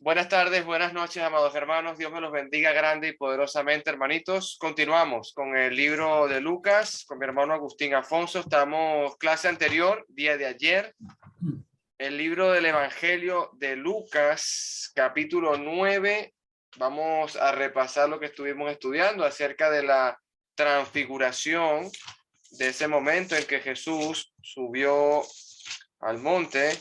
Buenas tardes, buenas noches, amados hermanos. Dios me los bendiga grande y poderosamente, hermanitos. Continuamos con el libro de Lucas, con mi hermano Agustín Afonso. Estamos clase anterior, día de ayer. El libro del Evangelio de Lucas, capítulo 9. Vamos a repasar lo que estuvimos estudiando acerca de la transfiguración, de ese momento en que Jesús subió al monte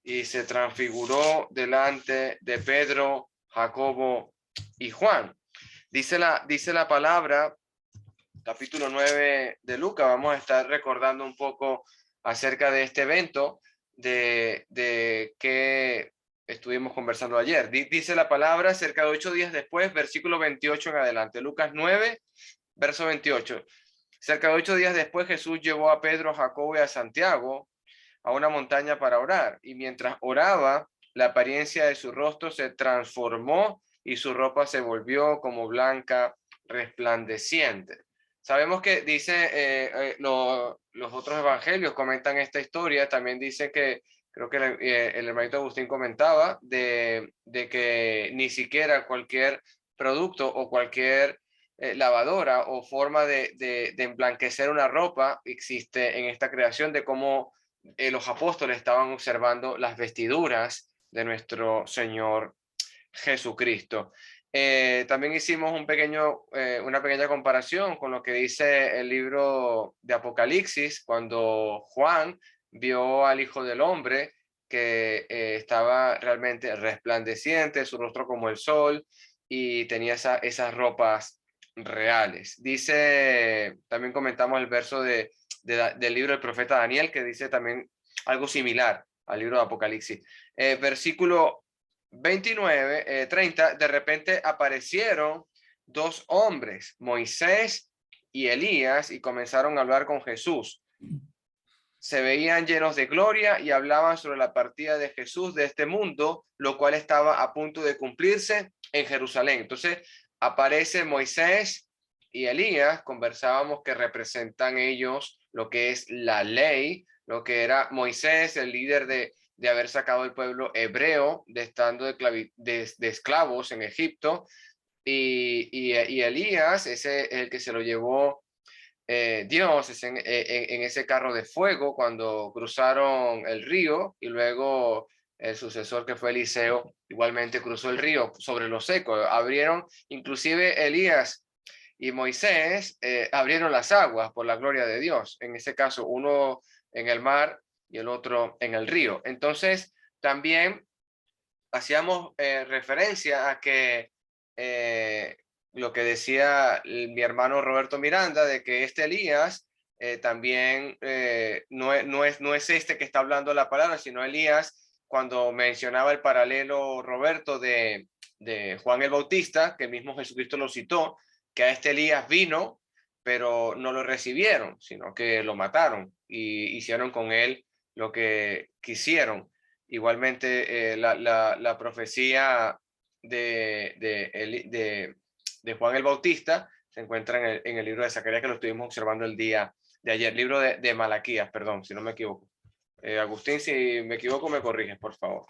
y se transfiguró delante de Pedro, Jacobo y Juan. Dice la palabra, capítulo 9 de Lucas. Vamos a estar recordando un poco acerca de este evento de que estuvimos conversando ayer. Dice la palabra, cerca de 8 días después, versículo 28 en adelante. Lucas 9, verso 28. Cerca de 8 días después, Jesús llevó a Pedro, a Jacobo y a Santiago a una montaña para orar, y mientras oraba, la apariencia de su rostro se transformó y su ropa se volvió como blanca, resplandeciente. Sabemos que dice, los otros evangelios comentan esta historia, también dice que, creo que el hermanito Agustín comentaba, de que ni siquiera cualquier producto o cualquier lavadora o forma de emblanquecer una ropa existe en esta creación, de cómo los apóstoles estaban observando las vestiduras de nuestro Señor Jesucristo. También hicimos una pequeña comparación con lo que dice el libro de Apocalipsis, cuando Juan vio al Hijo del Hombre que estaba realmente resplandeciente, su rostro como el sol, y tenía esas ropas reales. Dice, también comentamos el verso del libro del profeta Daniel, que dice también algo similar al libro de Apocalipsis. Versículo 29, 30, de repente aparecieron dos hombres, Moisés y Elías, y comenzaron a hablar con Jesús. Se veían llenos de gloria y hablaban sobre la partida de Jesús de este mundo, lo cual estaba a punto de cumplirse en Jerusalén. Entonces aparece Moisés y Elías, conversábamos que representan ellos lo que es la ley, lo que era Moisés, el líder de haber sacado el pueblo hebreo, de estando de esclavos en Egipto, y Elías, ese es el que se lo llevó Dios, es en ese carro de fuego cuando cruzaron el río, y luego el sucesor, que fue Eliseo, igualmente cruzó el río sobre lo seco. Abrieron, inclusive Elías y Moisés abrieron las aguas por la gloria de Dios. En ese caso, uno en el mar y el otro en el río. Entonces, también hacíamos referencia a que lo que decía mi hermano Roberto Miranda, de que este Elías también no es este que está hablando la palabra, sino Elías, cuando mencionaba el paralelo, Roberto, de Juan el Bautista, que mismo Jesucristo lo citó, que a este Elías vino, pero no lo recibieron, sino que lo mataron y hicieron con él lo que quisieron. Igualmente, la profecía de Juan el Bautista se encuentra en el libro de Zacarías, que lo estuvimos observando el día de ayer, libro de Malaquías, perdón, si no me equivoco. Agustín, si me equivoco, me corriges, por favor.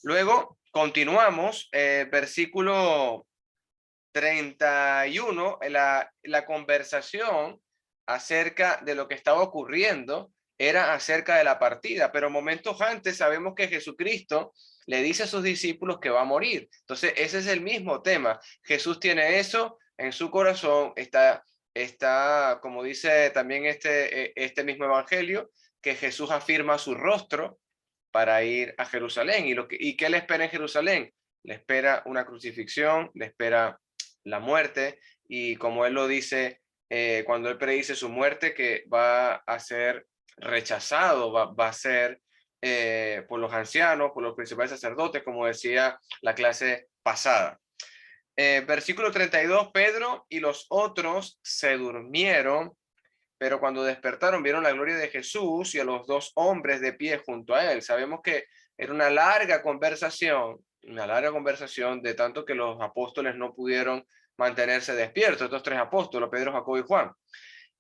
Luego, continuamos, versículo 31, la conversación acerca de lo que estaba ocurriendo era acerca de la partida, pero momentos antes sabemos que Jesucristo le dice a sus discípulos que va a morir. Entonces, ese es el mismo tema. Jesús tiene eso en su corazón, está como dice también este mismo evangelio, que Jesús afirma su rostro para ir a Jerusalén. ¿Y qué le espera en Jerusalén? Le espera una crucifixión, le espera la muerte, y como él lo dice, cuando él predice su muerte, que va a ser rechazado, va a ser por los ancianos, por los principales sacerdotes, como decía la clase pasada. Versículo 32, Pedro y los otros se durmieron, pero cuando despertaron vieron la gloria de Jesús y a los dos hombres de pie junto a él. Sabemos que era una larga conversación, de tanto que los apóstoles no pudieron mantenerse despiertos, estos tres apóstoles, Pedro, Jacobo y Juan,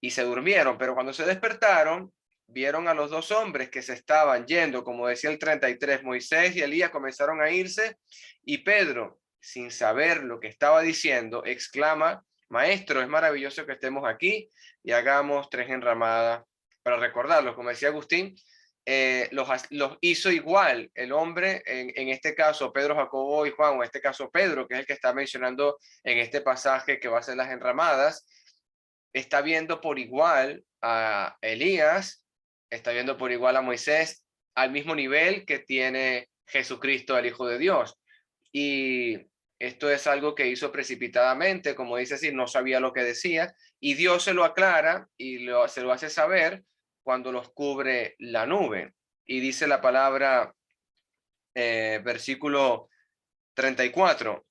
y se durmieron, pero cuando se despertaron, vieron a los dos hombres que se estaban yendo, como decía el 33, Moisés y Elías comenzaron a irse, y Pedro, sin saber lo que estaba diciendo, exclama: Maestro, es maravilloso que estemos aquí y hagamos 3 enramadas para recordarlo. Como decía Agustín, los hizo igual el hombre, en este caso Pedro, Jacobo y Juan, o en este caso Pedro, que es el que está mencionando en este pasaje que va a ser las enramadas, está viendo por igual a Elías, está viendo por igual a Moisés, al mismo nivel que tiene Jesucristo, el Hijo de Dios. Y esto es algo que hizo precipitadamente, como dice así, no sabía lo que decía, y Dios se lo aclara y se lo hace saber cuando los cubre la nube. Y dice la palabra, versículo 34,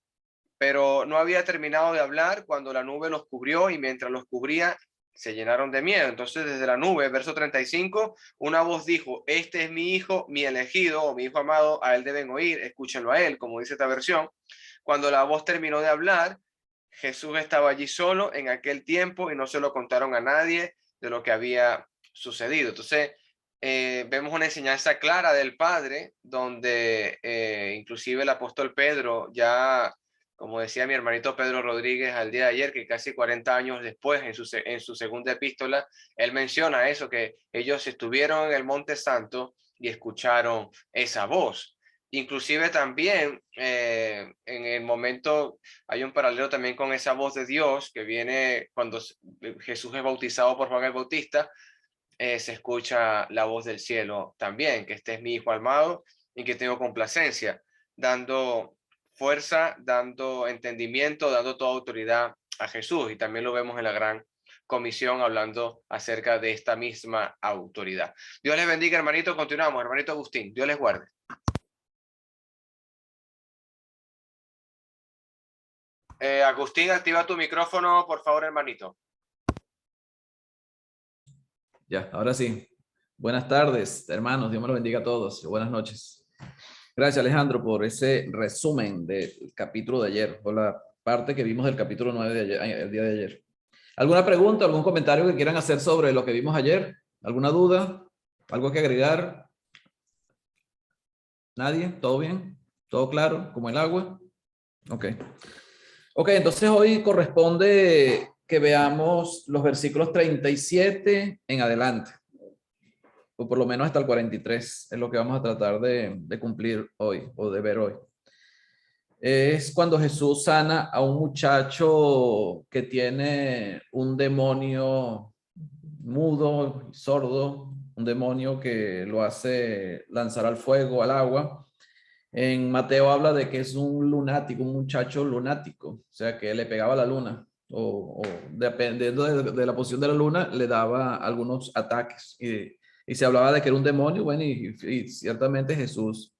pero no había terminado de hablar cuando la nube los cubrió, y mientras los cubría se llenaron de miedo. Entonces desde la nube, verso 35, una voz dijo: este es mi hijo, mi elegido, o mi hijo amado, a él deben oír, escúchenlo a él, como dice esta versión. Cuando la voz terminó de hablar, Jesús estaba allí solo en aquel tiempo y no se lo contaron a nadie de lo que había sucedido. Entonces, vemos una enseñanza clara del Padre, donde inclusive el apóstol Pedro, ya como decía mi hermanito Pedro Rodríguez al día de ayer, que casi 40 años después, en su segunda epístola, él menciona eso, que ellos estuvieron en el Monte Santo y escucharon esa voz. Inclusive también en el momento, hay un paralelo también con esa voz de Dios que viene cuando Jesús es bautizado por Juan el Bautista. Se escucha la voz del cielo también, que este es mi hijo amado y que tengo complacencia, dando fuerza, dando entendimiento, dando toda autoridad a Jesús. Y también lo vemos en la gran comisión, hablando acerca de esta misma autoridad. Dios les bendiga, hermanito. Continuamos, hermanito Agustín. Dios les guarde. Agustín, activa tu micrófono, por favor, hermanito. Ya, ahora sí. Buenas tardes, hermanos. Dios me los bendiga a todos. Buenas noches. Gracias, Alejandro, por ese resumen del capítulo de ayer, o la parte que vimos del capítulo 9 de ayer, el día de ayer. ¿Alguna pregunta, algún comentario que quieran hacer sobre lo que vimos ayer? ¿Alguna duda? ¿Algo que agregar? ¿Nadie? ¿Todo bien? ¿Todo claro? ¿Como el agua? Ok. Ok, entonces hoy corresponde que veamos los versículos 37 en adelante, o por lo menos hasta el 43, es lo que vamos a tratar de cumplir hoy, o de ver hoy. Es cuando Jesús sana a un muchacho que tiene un demonio mudo, sordo, un demonio que lo hace lanzar al fuego, al agua. En Mateo habla de que es un lunático, un muchacho lunático, o sea, que le pegaba a la luna, o dependiendo de la posición de la luna, le daba algunos ataques. Y se hablaba de que era un demonio, bueno, y ciertamente Jesús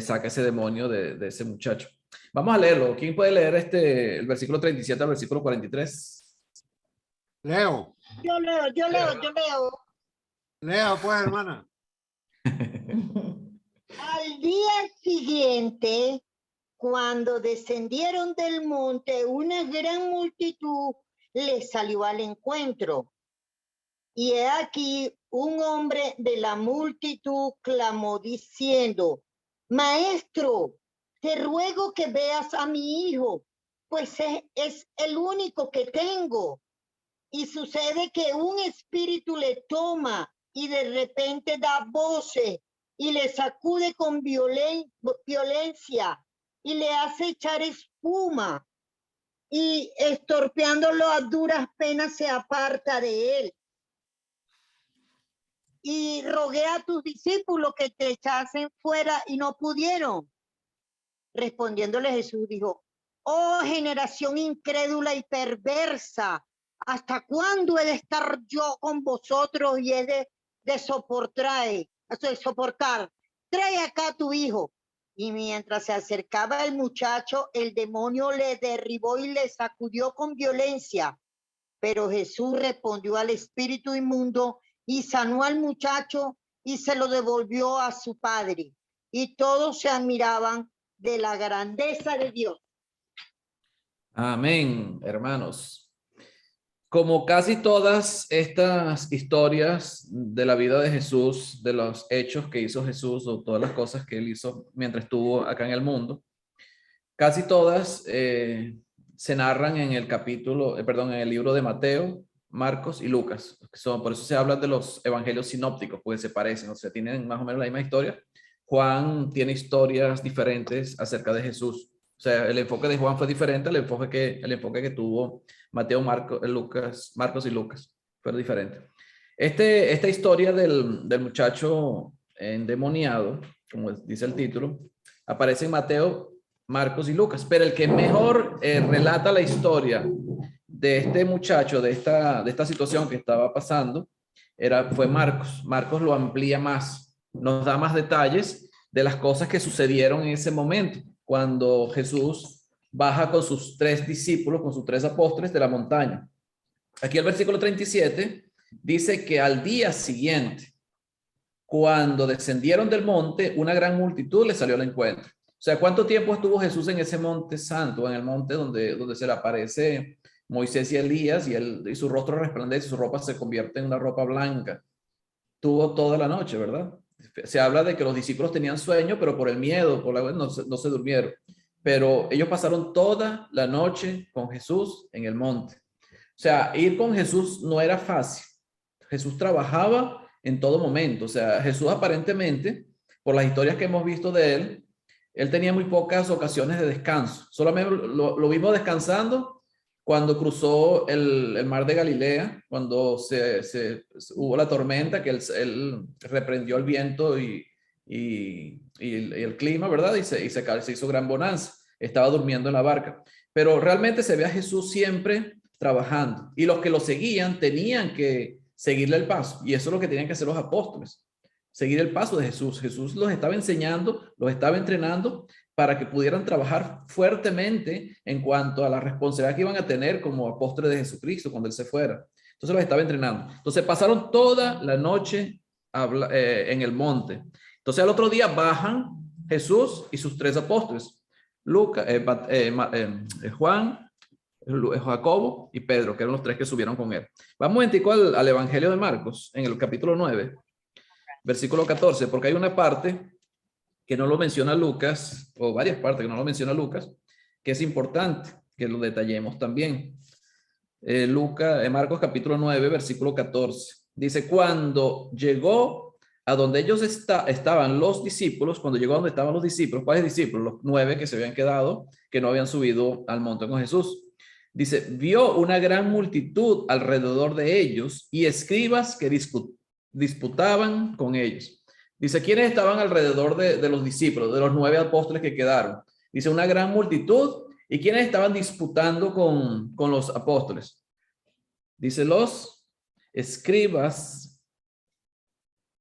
saca ese demonio de ese muchacho. Vamos a leerlo. ¿Quién puede leer el versículo 37 al versículo 43? Leo. Yo leo. Leo, pues, hermana. Al día siguiente, cuando descendieron del monte, una gran multitud les salió al encuentro. Y he aquí, un hombre de la multitud clamó diciendo: Maestro, te ruego que veas a mi hijo, pues es el único que tengo. Y sucede que un espíritu le toma y de repente da voces y le sacude con violencia y le hace echar espuma, y estorpeándolo a duras penas se aparta de él. Y rogué a tus discípulos que te echasen fuera y no pudieron. Respondiéndole Jesús dijo: oh generación incrédula y perversa, ¿hasta cuándo he de estar yo con vosotros y he de soportar? Trae acá a tu hijo. Y mientras se acercaba el muchacho, el demonio le derribó y le sacudió con violencia. Pero Jesús respondió al espíritu inmundo y sanó al muchacho y se lo devolvió a su padre. Y todos se admiraban de la grandeza de Dios. Amén, hermanos. Como casi todas estas historias de la vida de Jesús, de los hechos que hizo Jesús o todas las cosas que él hizo mientras estuvo acá en el mundo, casi todas se narran en el capítulo, perdón, en el libro de Mateo, Marcos y Lucas. Por eso se habla de los evangelios sinópticos, porque se parecen, o sea, tienen más o menos la misma historia. Juan tiene historias diferentes acerca de Jesús. O sea, el enfoque de Juan fue diferente al enfoque que tuvo Mateo, Marcos y Lucas. Fue diferente. Esta historia del muchacho endemoniado, como dice el título, aparece en Mateo, Marcos y Lucas, pero el que mejor relata la historia de este muchacho, de esta situación que estaba pasando, fue Marcos. Marcos lo amplía más, nos da más detalles de las cosas que sucedieron en ese momento, cuando Jesús baja con sus 3 discípulos, con sus 3 apóstoles de la montaña. Aquí el versículo 37 dice que al día siguiente, cuando descendieron del monte, una gran multitud le salió al encuentro. O sea, ¿cuánto tiempo estuvo Jesús en ese monte santo, en el monte donde se le aparece Moisés y Elías, y su rostro resplandece, su ropa se convierte en una ropa blanca? Tuvo toda la noche, ¿verdad? Se habla de que los discípulos tenían sueño, pero por el miedo, no se durmieron. Pero ellos pasaron toda la noche con Jesús en el monte. O sea, ir con Jesús no era fácil. Jesús trabajaba en todo momento. O sea, Jesús aparentemente, por las historias que hemos visto de él tenía muy pocas ocasiones de descanso. Solamente lo vimos descansando cuando cruzó el mar de Galilea, cuando hubo la tormenta, que él reprendió el viento y el clima, ¿verdad? Y se hizo gran bonanza. Estaba durmiendo en la barca. Pero realmente se ve a Jesús siempre trabajando. Y los que lo seguían tenían que seguirle el paso. Y eso es lo que tenían que hacer los apóstoles. Seguir el paso de Jesús. Jesús los estaba enseñando, los estaba entrenando para que pudieran trabajar fuertemente en cuanto a la responsabilidad que iban a tener como apóstoles de Jesucristo cuando él se fuera. Entonces los estaba entrenando. Entonces pasaron toda la noche en el monte. Entonces al otro día bajan Jesús y sus 3 apóstoles, Juan, Jacobo y Pedro, que eran los 3 que subieron con él. Vamos un momentico al Evangelio de Marcos, en el capítulo 9, versículo 14, porque hay una parte que no lo menciona Lucas, o varias partes que no lo menciona Lucas, que es importante que lo detallemos también. Marcos capítulo 9, versículo 14. Dice, cuando llegó a donde ellos estaban los discípulos, cuando llegó a donde estaban los discípulos, ¿cuáles discípulos? Los 9 que se habían quedado, que no habían subido al monte con Jesús. Dice, vio una gran multitud alrededor de ellos y escribas que disputaban con ellos. Dice, ¿quiénes estaban alrededor de los discípulos, de los 9 apóstoles que quedaron? Dice, una gran multitud. ¿Y quiénes estaban disputando con los apóstoles? Dice, los escribas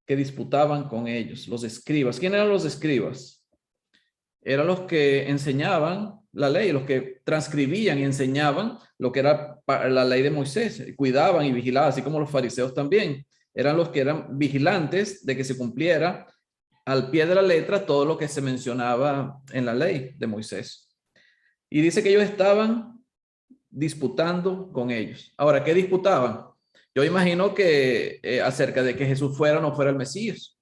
que disputaban con ellos. Los escribas. ¿Quién eran los escribas? Eran los que enseñaban la ley, los que transcribían y enseñaban lo que era la ley de Moisés. Cuidaban y vigilaban, así como los fariseos también. Eran los que eran vigilantes de que se cumpliera al pie de la letra todo lo que se mencionaba en la ley de Moisés. Y dice que ellos estaban disputando con ellos. Ahora, ¿qué disputaban? Yo imagino que acerca de que Jesús fuera o no fuera el Mesías.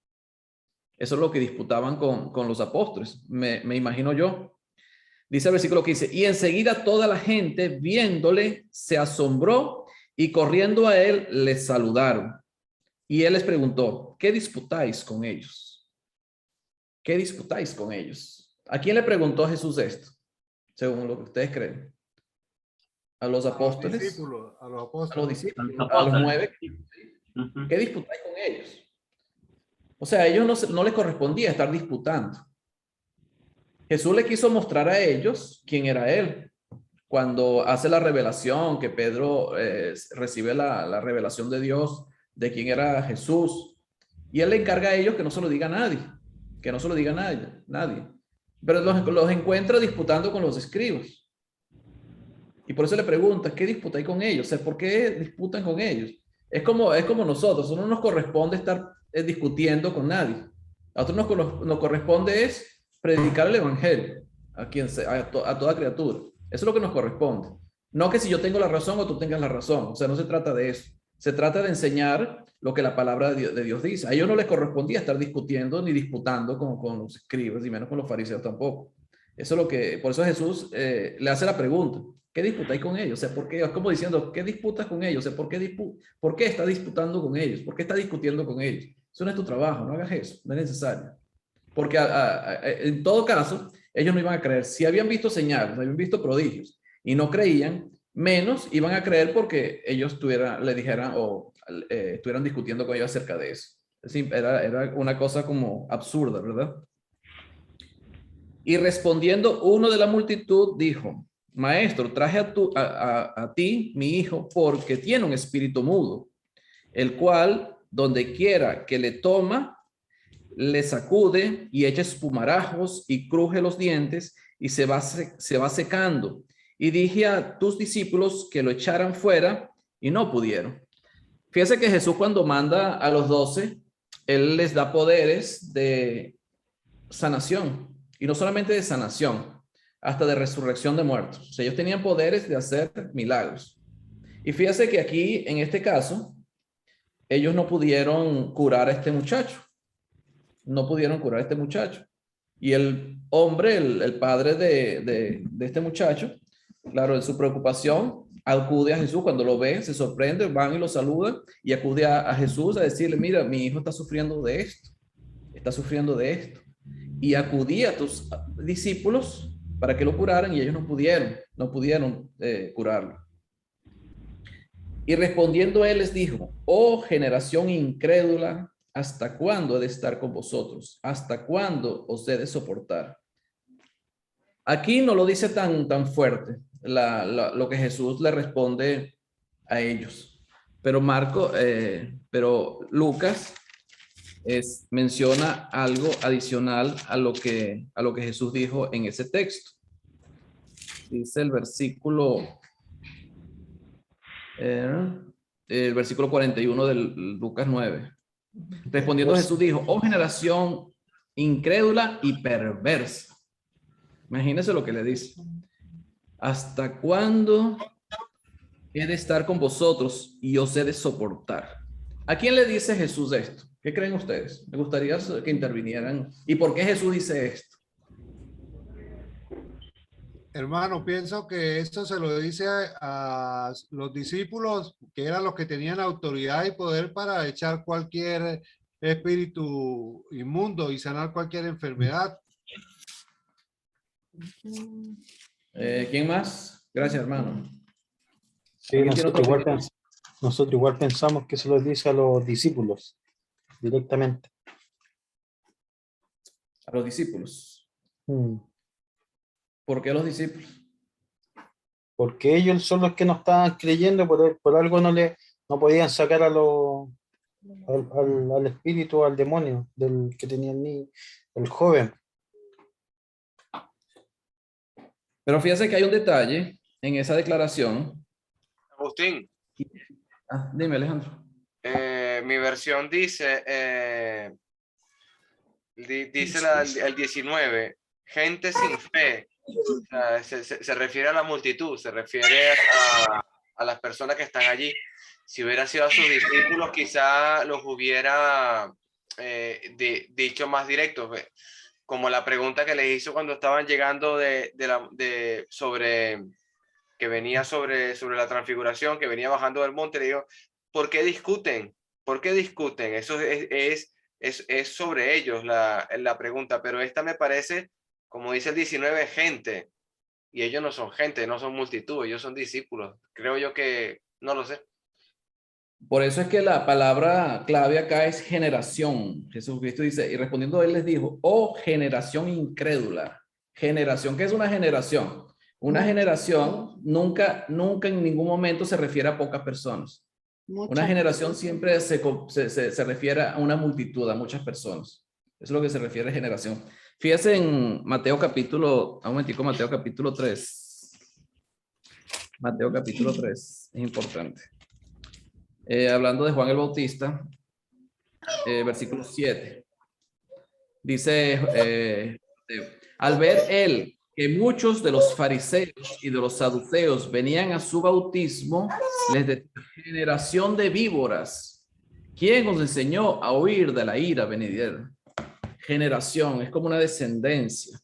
Eso es lo que disputaban con los apóstoles, me imagino yo. Dice el versículo 15, y enseguida toda la gente viéndole se asombró y corriendo a él les saludaron. Y él les preguntó, ¿qué disputáis con ellos? ¿Qué disputáis con ellos? ¿A quién le preguntó Jesús esto? Según lo que ustedes creen. ¿A los apóstoles? A los apóstoles. A los discípulos, a los 9. ¿Qué disputáis con ellos? O sea, a ellos no les correspondía estar disputando. Jesús le quiso mostrar a ellos quién era él. Cuando hace la revelación, que Pedro recibe la revelación de Dios de quién era Jesús. Y él le encarga a ellos que no se lo diga a nadie. Que no se lo diga a nadie. Pero los encuentra disputando con los escribas. Y por eso le pregunta, ¿qué disputáis con ellos? O sea, ¿por qué disputan con ellos? Es como nosotros, no nos corresponde estar discutiendo con nadie. A nosotros nos corresponde es predicar el evangelio a toda criatura. Eso es lo que nos corresponde. No que si yo tengo la razón o tú tengas la razón, o sea, no se trata de eso. Se trata de enseñar lo que la palabra de Dios dice. A ellos no les correspondía estar discutiendo ni disputando con los escribas, y menos con los fariseos tampoco. Eso es lo que, por eso Jesús le hace la pregunta, ¿qué disputáis con ellos? O sea, ¿por qué? Es como diciendo, ¿qué disputas con ellos? O sea, ¿por qué está disputando con ellos? ¿Por qué está discutiendo con ellos? Eso no es tu trabajo, no hagas eso, no es necesario. Porque en todo caso, ellos no iban a creer. Si habían visto señales, habían visto prodigios y no creían, menos iban a creer porque ellos le dijeran o estuvieran discutiendo con ellos acerca de eso. Era una cosa como absurda, ¿verdad? Y respondiendo uno de la multitud dijo, maestro, traje a ti, mi hijo, porque tiene un espíritu mudo, el cual, donde quiera que le toma, le sacude y echa espumarajos y cruje los dientes y se va secando. Y dije a tus discípulos que lo echaran fuera y no pudieron. Fíjese que Jesús cuando manda a los 12, él les da poderes de sanación. Y no solamente de sanación, hasta de resurrección de muertos. O sea, ellos tenían poderes de hacer milagros. Y fíjese que aquí, en este caso, ellos no pudieron curar a este muchacho. No pudieron curar a este muchacho. Y el hombre, el padre de este muchacho, claro, en su preocupación, acude a Jesús. Cuando lo ve, se sorprende, van y lo saludan y acude a Jesús a decirle, mira, mi hijo está sufriendo de esto. Está sufriendo de esto. Y acudí a tus discípulos para que lo curaran y ellos no pudieron curarlo. Y respondiendo él les dijo, oh generación incrédula, ¿hasta cuándo he de estar con vosotros? ¿Hasta cuándo os he de soportar? Aquí no lo dice tan fuerte lo que Jesús le responde a ellos. Pero pero Lucas menciona algo adicional a lo que Jesús dijo en ese texto. Dice el versículo 41 del Lucas 9. Respondiendo Jesús dijo, oh generación incrédula y perversa. Imagínense lo que le dice. ¿Hasta cuándo he de estar con vosotros y os he de soportar? ¿A quién le dice Jesús esto? ¿Qué creen ustedes? Me gustaría que intervinieran. ¿Y por qué Jesús dice esto? Hermano, pienso que esto se lo dice a los discípulos, que eran los que tenían autoridad y poder para echar cualquier espíritu inmundo y sanar cualquier enfermedad. ¿Quién más? Gracias, hermano. Sí, nosotros igual pensamos que se lo dice a los discípulos directamente. A los discípulos. ¿Por qué a los discípulos? Porque ellos son los que no estaban creyendo, por algo no podían sacar al espíritu, al demonio del que tenía el joven. Pero fíjese que hay un detalle en esa declaración. Agustín. Dime, Alejandro. Mi versión dice, el 19, gente sin fe. O sea, se refiere a la multitud, se refiere a las personas que están allí. Si hubiera sido a sus discípulos, quizá los hubiera dicho más directos, como la pregunta que les hizo cuando estaban llegando que venía sobre la transfiguración, que venía bajando del monte. Le digo, ¿por qué discuten? ¿Por qué discuten? Eso es sobre ellos la pregunta, pero esta me parece, como dice el 19, gente, y ellos no son gente, no son multitud, ellos son discípulos. Creo yo que, no lo sé. Por eso es que la palabra clave acá es generación. Jesucristo dice, y respondiendo a él les dijo, oh generación incrédula. Generación, ¿qué es una generación? Una generación nunca en ningún momento se refiere a pocas personas. Una generación siempre se refiere a una multitud, a muchas personas. Eso es lo que se refiere a generación. Fíjense en Mateo capítulo 3. Mateo capítulo 3, es importante. Hablando de Juan el Bautista, versículo 7. Dice, al ver él que muchos de los fariseos y de los saduceos venían a su bautismo, les decía: generación de víboras, ¿quién os enseñó a huir de la ira venidera? Generación, es como una descendencia.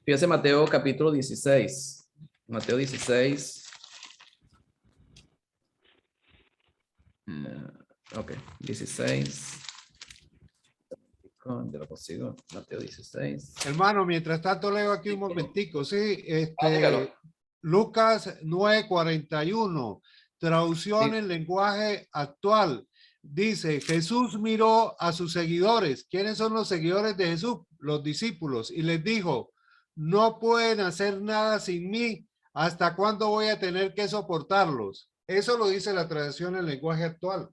Fíjense Mateo capítulo 16. Mateo 16. Ok, 16. ¿Dónde lo consigo? Mateo 16. Hermano, mientras tanto leo aquí un momentico, sí, Dígalo. Lucas 9:41, traducción Sí. en lenguaje actual. Dice, Jesús miró a sus seguidores. ¿Quiénes son los seguidores de Jesús? Los discípulos. Y les dijo, no pueden hacer nada sin mí. ¿Hasta cuándo voy a tener que soportarlos? Eso lo dice la traducción en lenguaje actual.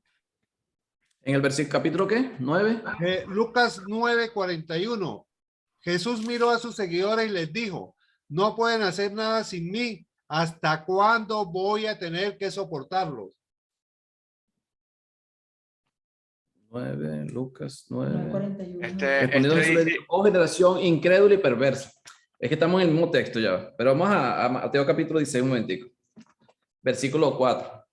En el versículo, capítulo ¿qué? 9. Lucas 9:41. Jesús miró a sus seguidores y les dijo, no pueden hacer nada sin mí. ¿Hasta cuándo voy a tener que soportarlos? 9, Lucas 9. 41. Respondiendo Jesús le dijo: oh generación incrédula y perversa. Es que estamos en el mismo texto ya, pero vamos a Mateo capítulo 16 un momentico. Versículo 4.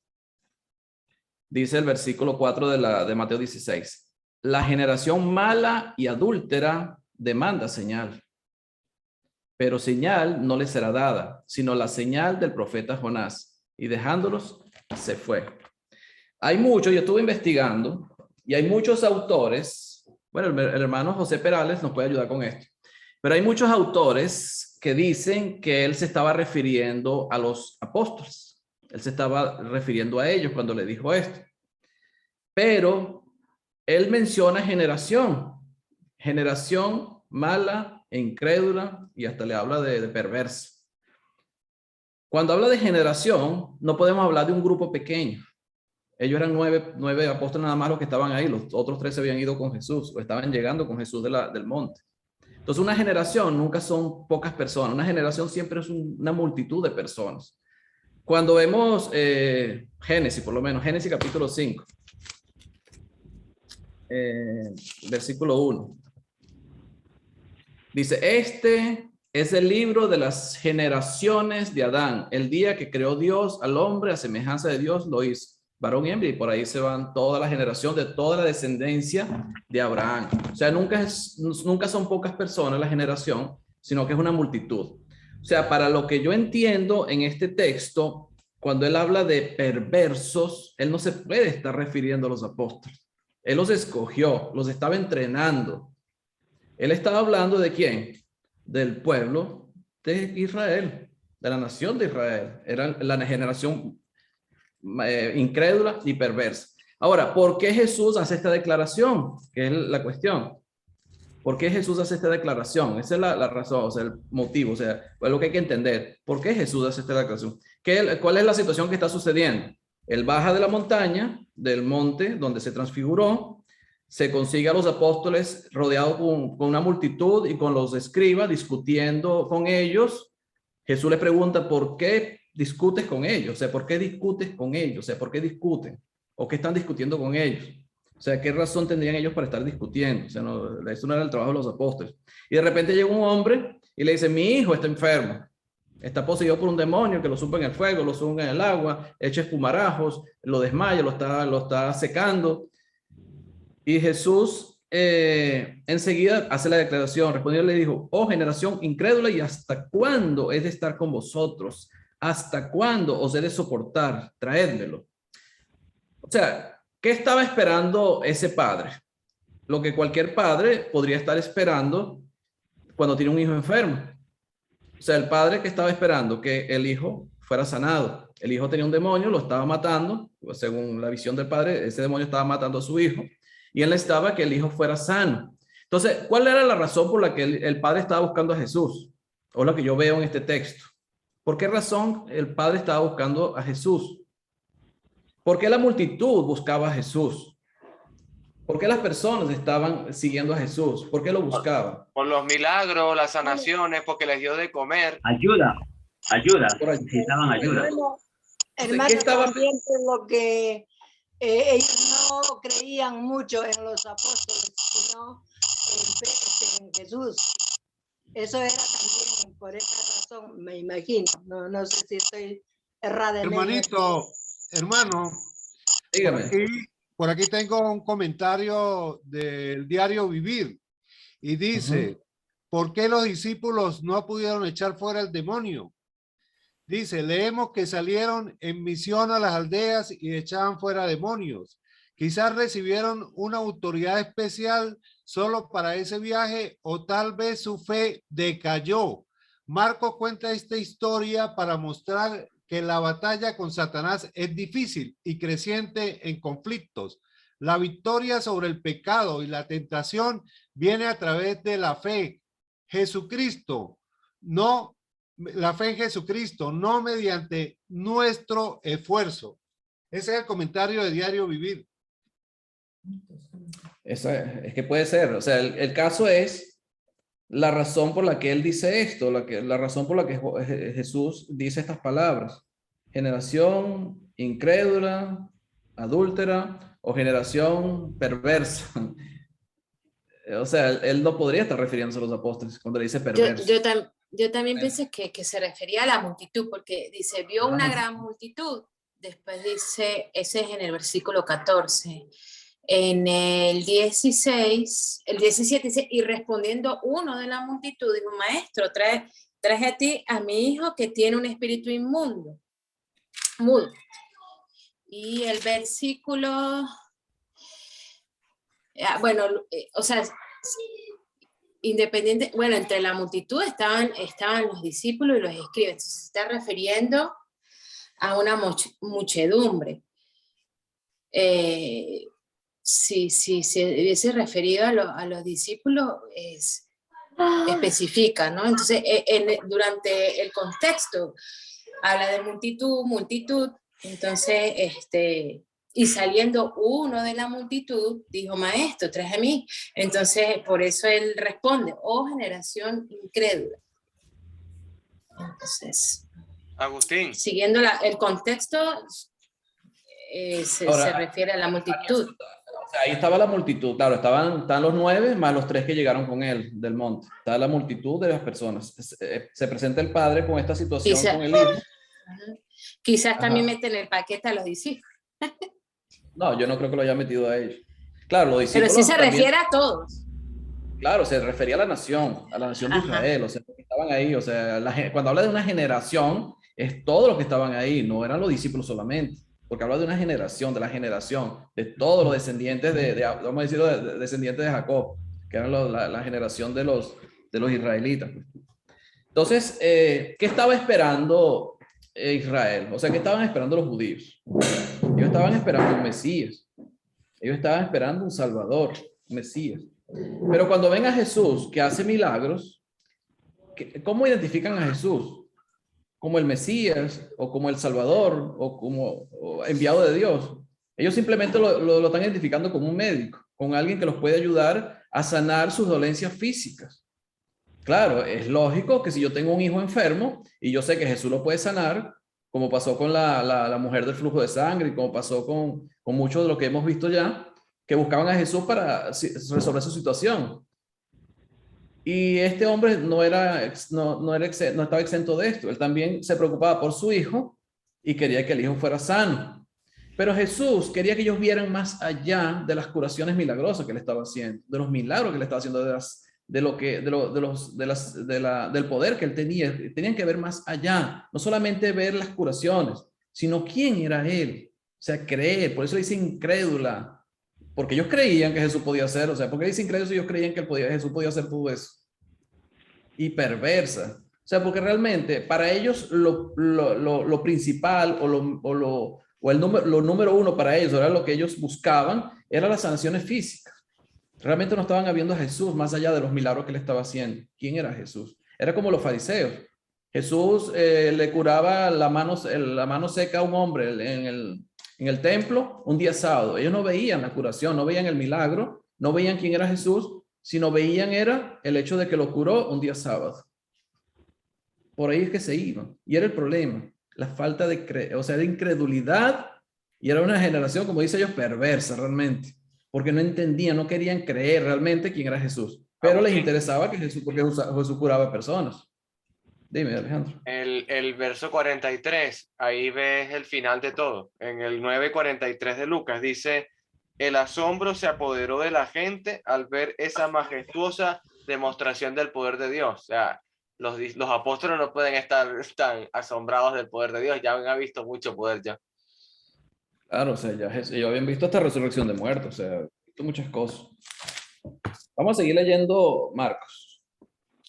Dice el versículo 4 de Mateo 16. La generación mala y adúltera demanda señal, pero señal no le será dada, sino la señal del profeta Jonás. Y dejándolos, se fue. Hay muchos, yo estuve investigando, y hay muchos autores, bueno, el hermano José Perales nos puede ayudar con esto, pero hay muchos autores que dicen que él se estaba refiriendo a los apóstoles. Él se estaba refiriendo a ellos cuando le dijo esto. Pero él menciona generación mala e incrédula, y hasta le habla de perversa. Cuando habla de generación, no podemos hablar de un grupo pequeño. Ellos eran nueve apóstoles nada más los que estaban ahí. Los otros 13 habían ido con Jesús o estaban llegando con Jesús del monte. Entonces, una generación nunca son pocas personas. Una generación siempre es una multitud de personas. Cuando vemos Génesis, por lo menos, Génesis capítulo 5, versículo 1. Dice, este es el libro de las generaciones de Adán. El día que creó Dios al hombre, a semejanza de Dios lo hizo. Varón y hembra, y por ahí se van toda la generación de toda la descendencia de Abraham. O sea, nunca son pocas personas la generación, sino que es una multitud. O sea, para lo que yo entiendo en este texto, cuando él habla de perversos, él no se puede estar refiriendo a los apóstoles. Él los escogió, los estaba entrenando. Él estaba hablando de ¿quién? Del pueblo de Israel, de la nación de Israel. Era la generación incrédula y perversa. Ahora, ¿por qué Jesús hace esta declaración? Que es la cuestión. ¿Por qué Jesús hace esta declaración? Esa es la razón, o sea, el motivo, o sea, es lo que hay que entender. ¿Por qué Jesús hace esta declaración? ¿Cuál es la situación que está sucediendo? Él baja de la montaña, del monte donde se transfiguró, se consigue a los apóstoles rodeados con una multitud y con los escribas discutiendo con ellos. Jesús le pregunta, ¿por qué discutes con ellos? O sea, ¿por qué discutes con ellos? O sea, ¿por qué discuten? ¿O qué están discutiendo con ellos? O sea, ¿qué razón tendrían ellos para estar discutiendo? O sea, no, eso no era el trabajo de los apóstoles. Y de repente llega un hombre y le dice, mi hijo está enfermo. Está poseído por un demonio que lo sube en el fuego, lo sube en el agua, echa espumarajos, lo desmaya, lo está secando. Y Jesús enseguida hace la declaración. Respondió y le dijo, oh generación incrédula, ¿y hasta cuándo he de estar con vosotros? ¿Hasta cuándo os he de soportar? Traédmelo. O sea, ¿qué estaba esperando ese padre? Lo que cualquier padre podría estar esperando cuando tiene un hijo enfermo. O sea, el padre que estaba esperando que el hijo fuera sanado. El hijo tenía un demonio, lo estaba matando. Según la visión del padre, ese demonio estaba matando a su hijo. Y él necesitaba que el hijo fuera sano. Entonces, ¿cuál era la razón por la que el padre estaba buscando a Jesús? O lo que yo veo en este texto. ¿Por qué razón el padre estaba buscando a Jesús? ¿Por qué la multitud buscaba a Jesús? ¿Por qué las personas estaban siguiendo a Jesús? ¿Por qué lo buscaban? Por los milagros, las sanaciones, porque les dio de comer. Ayuda, necesitaban ayuda. Hermano, ¿qué estaba- también por lo que ellos no creían mucho en los apóstoles, sino en Jesús. Eso era también por esa razón, me imagino. No sé si estoy errada en ello. Hermanito, hermano, Dígame. por aquí tengo un comentario del diario Vivir y dice, ¿por qué los discípulos no pudieron echar fuera el demonio? Dice, leemos que salieron en misión a las aldeas y echaban fuera demonios. Quizás recibieron una autoridad especial solo para ese viaje o tal vez su fe decayó. Marcos cuenta esta historia para mostrar que la batalla con Satanás es difícil y creciente en conflictos. La victoria sobre el pecado y la tentación viene a través de la fe. Jesucristo, no la fe en Jesucristo, no mediante nuestro esfuerzo. Ese es el comentario de Diario Vivir. Es que puede ser, o sea, el caso es la razón por la que él dice esto, la razón por la que Jesús dice estas palabras. Generación incrédula, adúltera o generación perversa. O sea, él no podría estar refiriéndose a los apóstoles cuando le dice perverso. Yo también pienso que se refería a la multitud, porque dice, vio una gran multitud. Después dice, ese es en el versículo 14. En el 16, el 17 dice, y respondiendo uno de la multitud, dijo, maestro, traje a ti a mi hijo que tiene un espíritu inmundo, mudo. Y el versículo, bueno, o sea, independiente, bueno, entre la multitud estaban los discípulos y los escribas. Entonces, se está refiriendo a una muchedumbre. Si se hubiese referido a los discípulos, especifica, ¿no? Entonces, durante el contexto, habla de multitud, entonces, y saliendo uno de la multitud, dijo, maestro, traje a mí. Entonces, por eso él responde, oh generación incrédula. Entonces, Agustín. Siguiendo el contexto, se refiere a la multitud. Ahí estaba la multitud, claro, estaban los 9 más los 3 que llegaron con él del monte. Está la multitud de las personas. Se presenta el padre con esta situación con el hijo. Quizás también meten el paquete a los discípulos. No, yo no creo que lo haya metido a ellos. Claro, los discípulos. Pero sí se también, refiere a todos. Claro, se refería a la nación de Israel, o sea, que estaban ahí, o sea, cuando habla de una generación, es todos los que estaban ahí, no eran los discípulos solamente, porque habla de una generación, de la generación, de todos los descendientes vamos a decir, descendientes de Jacob, que eran la generación de los israelitas. Entonces, ¿qué estaba esperando Israel? O sea, ¿qué estaban esperando los judíos? Ellos estaban esperando un Mesías. Ellos estaban esperando un Salvador, un Mesías. Pero cuando ven a Jesús que hace milagros, ¿cómo identifican a Jesús? ¿Como el Mesías o como el Salvador o como enviado de Dios? Ellos simplemente lo están identificando como un médico, con alguien que los puede ayudar a sanar sus dolencias físicas. Claro, es lógico que si yo tengo un hijo enfermo y yo sé que Jesús lo puede sanar, como pasó con la mujer del flujo de sangre y como pasó con muchos de lo que hemos visto ya, que buscaban a Jesús para resolver su situación. Y este hombre no estaba exento de esto. Él también se preocupaba por su hijo y quería que el hijo fuera sano. Pero Jesús quería que ellos vieran más allá de las curaciones milagrosas que él estaba haciendo, de los milagros que él estaba haciendo, del poder que él tenía. Tenían que ver más allá, no solamente ver las curaciones, sino quién era él. O sea, creer. Por eso dice incrédula. Porque ellos creían que Jesús podía hacer, o sea, porque dice incrédulos, ellos creían que Jesús podía hacer todo eso. Y perversa. O sea, porque realmente para ellos lo principal o lo número uno para ellos, era lo que ellos buscaban, eran las sanaciones físicas. Realmente no estaban viendo a Jesús más allá de los milagros que él estaba haciendo. ¿Quién era Jesús? Era como los fariseos. Jesús le curaba la mano seca a un hombre en el templo un día sábado. Ellos no veían la curación, no veían el milagro, no veían quién era Jesús, sino veían era el hecho de que lo curó un día sábado. Por ahí es que se iban. Y era el problema, la falta de incredulidad, y era una generación, como dice ellos, perversa realmente, porque no entendían, no querían creer realmente quién era Jesús, pero les interesaba que Jesús, porque Jesús curaba personas. Dime, Alejandro. El verso 43, ahí ves el final de todo. En el 9:43 de Lucas dice, el asombro se apoderó de la gente al ver esa majestuosa demostración del poder de Dios. O sea, los apóstoles no pueden estar tan asombrados del poder de Dios, ya han visto mucho poder ya. Claro, o sea, ya ellos habían visto esta resurrección de muertos, o sea, visto muchas cosas. Vamos a seguir leyendo Marcos.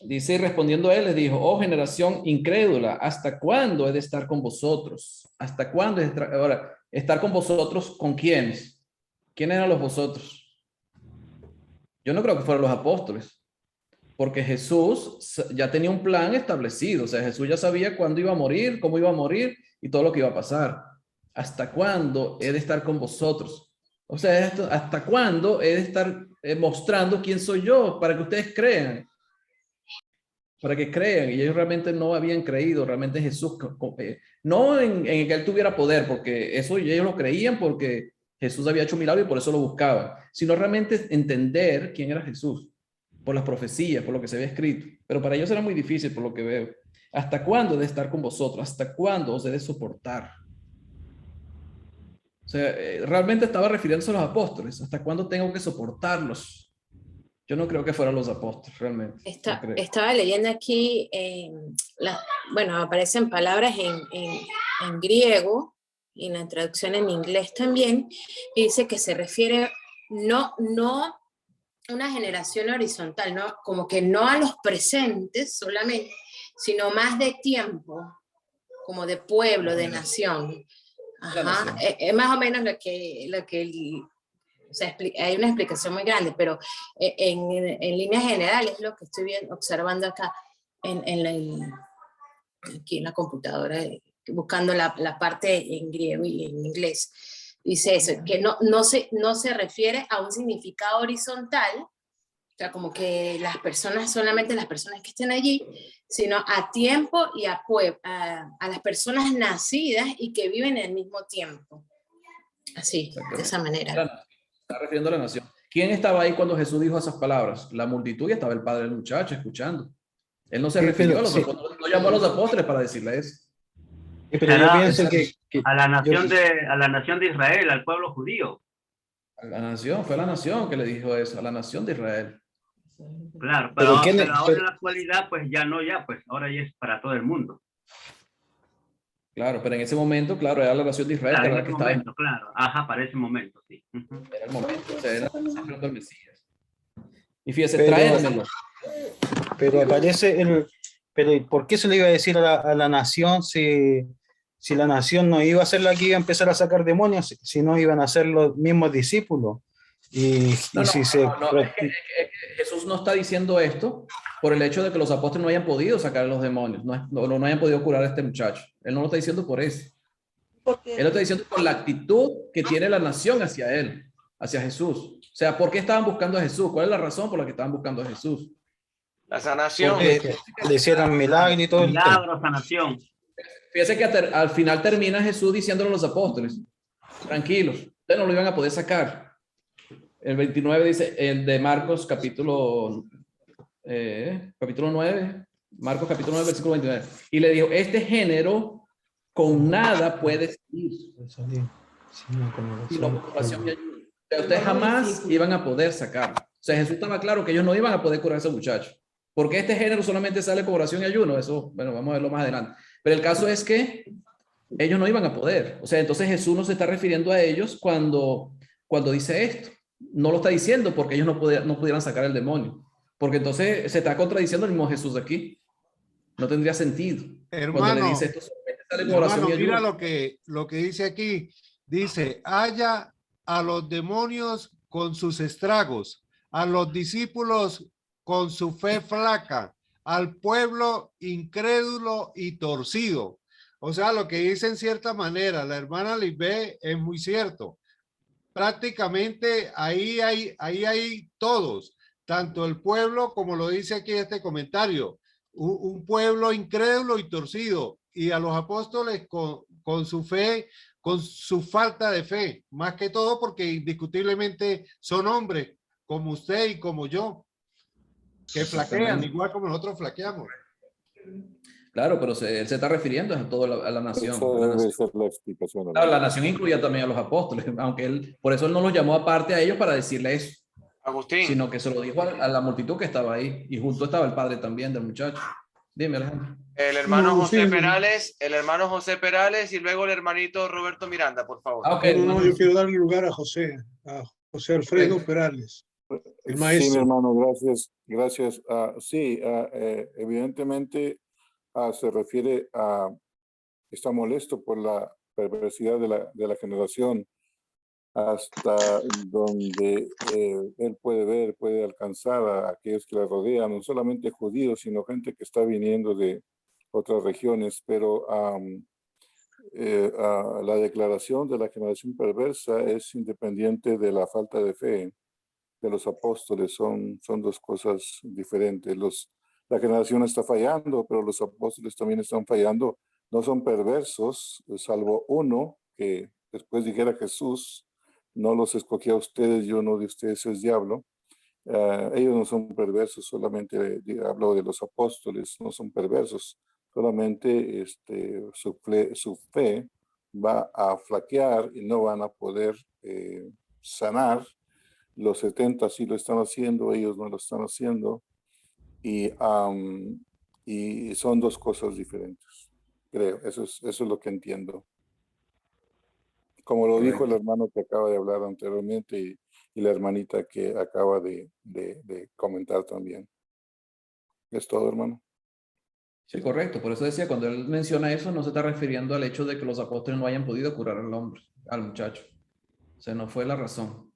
Dice, y respondiendo a él, les dijo, oh generación incrédula, ¿hasta cuándo he de estar con vosotros? ¿Hasta cuándo he de estar, ahora, estar con vosotros? ¿Con quiénes? ¿Quiénes eran los vosotros? Yo no creo que fueran los apóstoles, porque Jesús ya tenía un plan establecido, o sea, Jesús ya sabía cuándo iba a morir, cómo iba a morir y todo lo que iba a pasar. ¿Hasta cuándo he de estar con vosotros? O sea, ¿hasta cuándo he de estar mostrando quién soy yo para que ustedes crean? Para que crean, y ellos realmente no habían creído realmente en Jesús, no en que él tuviera poder, porque eso ellos lo creían porque Jesús había hecho milagros y por eso lo buscaban, sino realmente entender quién era Jesús, por las profecías, por lo que se había escrito. Pero para ellos era muy difícil, por lo que veo. ¿Hasta cuándo he de estar con vosotros? ¿Hasta cuándo os he de soportar? O sea, realmente estaba refiriéndose a los apóstoles. ¿Hasta cuándo tengo que soportarlos? Yo no creo que fueran los apóstoles, realmente. Estaba leyendo aquí, bueno, aparecen palabras en griego y en la traducción en inglés también, y dice que se refiere no una generación horizontal, ¿no? Como que no a los presentes solamente, sino más de tiempo, como de pueblo, de nación. Ajá. Es más o menos lo que o sea, hay una explicación muy grande, pero en líneas generales es lo que estoy observando acá aquí en la computadora, buscando la parte en griego y en inglés. Dice eso, que no se refiere a un significado horizontal, o sea, como que solamente las personas que estén allí, sino a tiempo y a las personas nacidas y que viven en el mismo tiempo. Así, de esa manera. Está refiriendo a la nación. ¿Quién estaba ahí cuando Jesús dijo esas palabras? La multitud, y estaba el padre del muchacho escuchando. Él no se refirió a los apóstoles, no llamó a los apóstoles para decirle eso. Pero yo pienso que a la nación de Israel, al pueblo judío. A la nación, fue a la nación que le dijo eso, a la nación de Israel. Claro, pero ahora en la actualidad, pues pues ahora ya es para todo el mundo. Claro, pero en ese momento, claro, era la nación de Israel. Claro, que en ese momento, claro. Ajá, para ese momento, sí. Era el momento, o sea, era el Mesías. Y fíjese, tráemelo. Pero aparece pero ¿por qué se le iba a decir a la nación si la nación no iba a ser la que iba a empezar a sacar demonios, si no iban a ser los mismos discípulos? Jesús no está diciendo esto por el hecho de que los apóstoles no hayan podido sacar a los demonios, no hayan podido curar a este muchacho. Él no lo está diciendo por eso. Él lo está diciendo por la actitud que tiene la nación hacia él, hacia Jesús. O sea, ¿por qué estaban buscando a Jesús? ¿Cuál es la razón por la que estaban buscando a Jesús? La sanación. Porque le hicieran milagros y todo. Milagros, sanación. Fíjense que al final termina Jesús diciéndole a los apóstoles, tranquilos, ustedes no lo iban a poder sacar. El 29 dice, el de Marcos capítulo 9, Marcos capítulo 9, versículo 29. Y le dijo, este género con nada puede salir. Ustedes jamás iban a poder sacarlo. O sea, Jesús estaba claro que ellos no iban a poder curar a ese muchacho. Porque este género solamente sale con oración y ayuno. Eso, bueno, vamos a verlo más adelante. Pero el caso es que ellos no iban a poder. O sea, entonces Jesús no se está refiriendo a ellos cuando dice esto. No lo está diciendo porque ellos no pudieran sacar el demonio. Porque entonces se está contradiciendo el mismo Jesús de aquí. No tendría sentido. Hermano, le dice esto, sale con oración y ayuno. Mira lo que dice aquí. Dice, haya a los demonios con sus estragos, a los discípulos con su fe flaca, al pueblo incrédulo y torcido. O sea, lo que dice en cierta manera la hermana Lisbeth es muy cierto. Prácticamente ahí hay todos, tanto el pueblo como lo dice aquí este comentario, un pueblo incrédulo y torcido, y a los apóstoles con su fe, con su falta de fe, más que todo porque indiscutiblemente son hombres como usted y como yo, que flaquean igual como nosotros flaqueamos. Claro, pero él se está refiriendo a toda la nación. Esa debe ser la explicación. Claro, la nación incluía también a los apóstoles, aunque por eso él no los llamó aparte a ellos para decirle eso. Agustín. Sino que se lo dijo a la multitud que estaba ahí. Y junto estaba el padre también del muchacho. Dime, Alejandro. El hermano José Perales y luego el hermanito Roberto Miranda, por favor. Okay. No, yo quiero darle lugar a José Alfredo Perales, el maestro. Sí, mi hermano, gracias. Gracias. Sí, evidentemente se refiere a, está molesto por la perversidad de la generación, hasta donde él puede alcanzar a aquellos que le rodean, no solamente judíos, sino gente que está viniendo de otras regiones, pero la declaración de la generación perversa es independiente de la falta de fe de los apóstoles, son dos cosas diferentes. La generación está fallando, pero los apóstoles también están fallando, no son perversos, salvo uno que después dijera Jesús, no los escogí a ustedes, yo no de ustedes es diablo. Ellos no son perversos, solamente hablo de los apóstoles, no son perversos, solamente su fe va a flaquear y no van a poder sanar. Los 70 sí lo están haciendo, ellos no lo están haciendo, y son dos cosas diferentes, creo, eso es lo que entiendo. Como lo dijo el hermano que acaba de hablar anteriormente y la hermanita que acaba de comentar también. ¿Es todo, hermano? Sí, correcto. Por eso decía, cuando él menciona eso, no se está refiriendo al hecho de que los apóstoles no hayan podido curar al hombre, al muchacho. O sea, no fue la razón.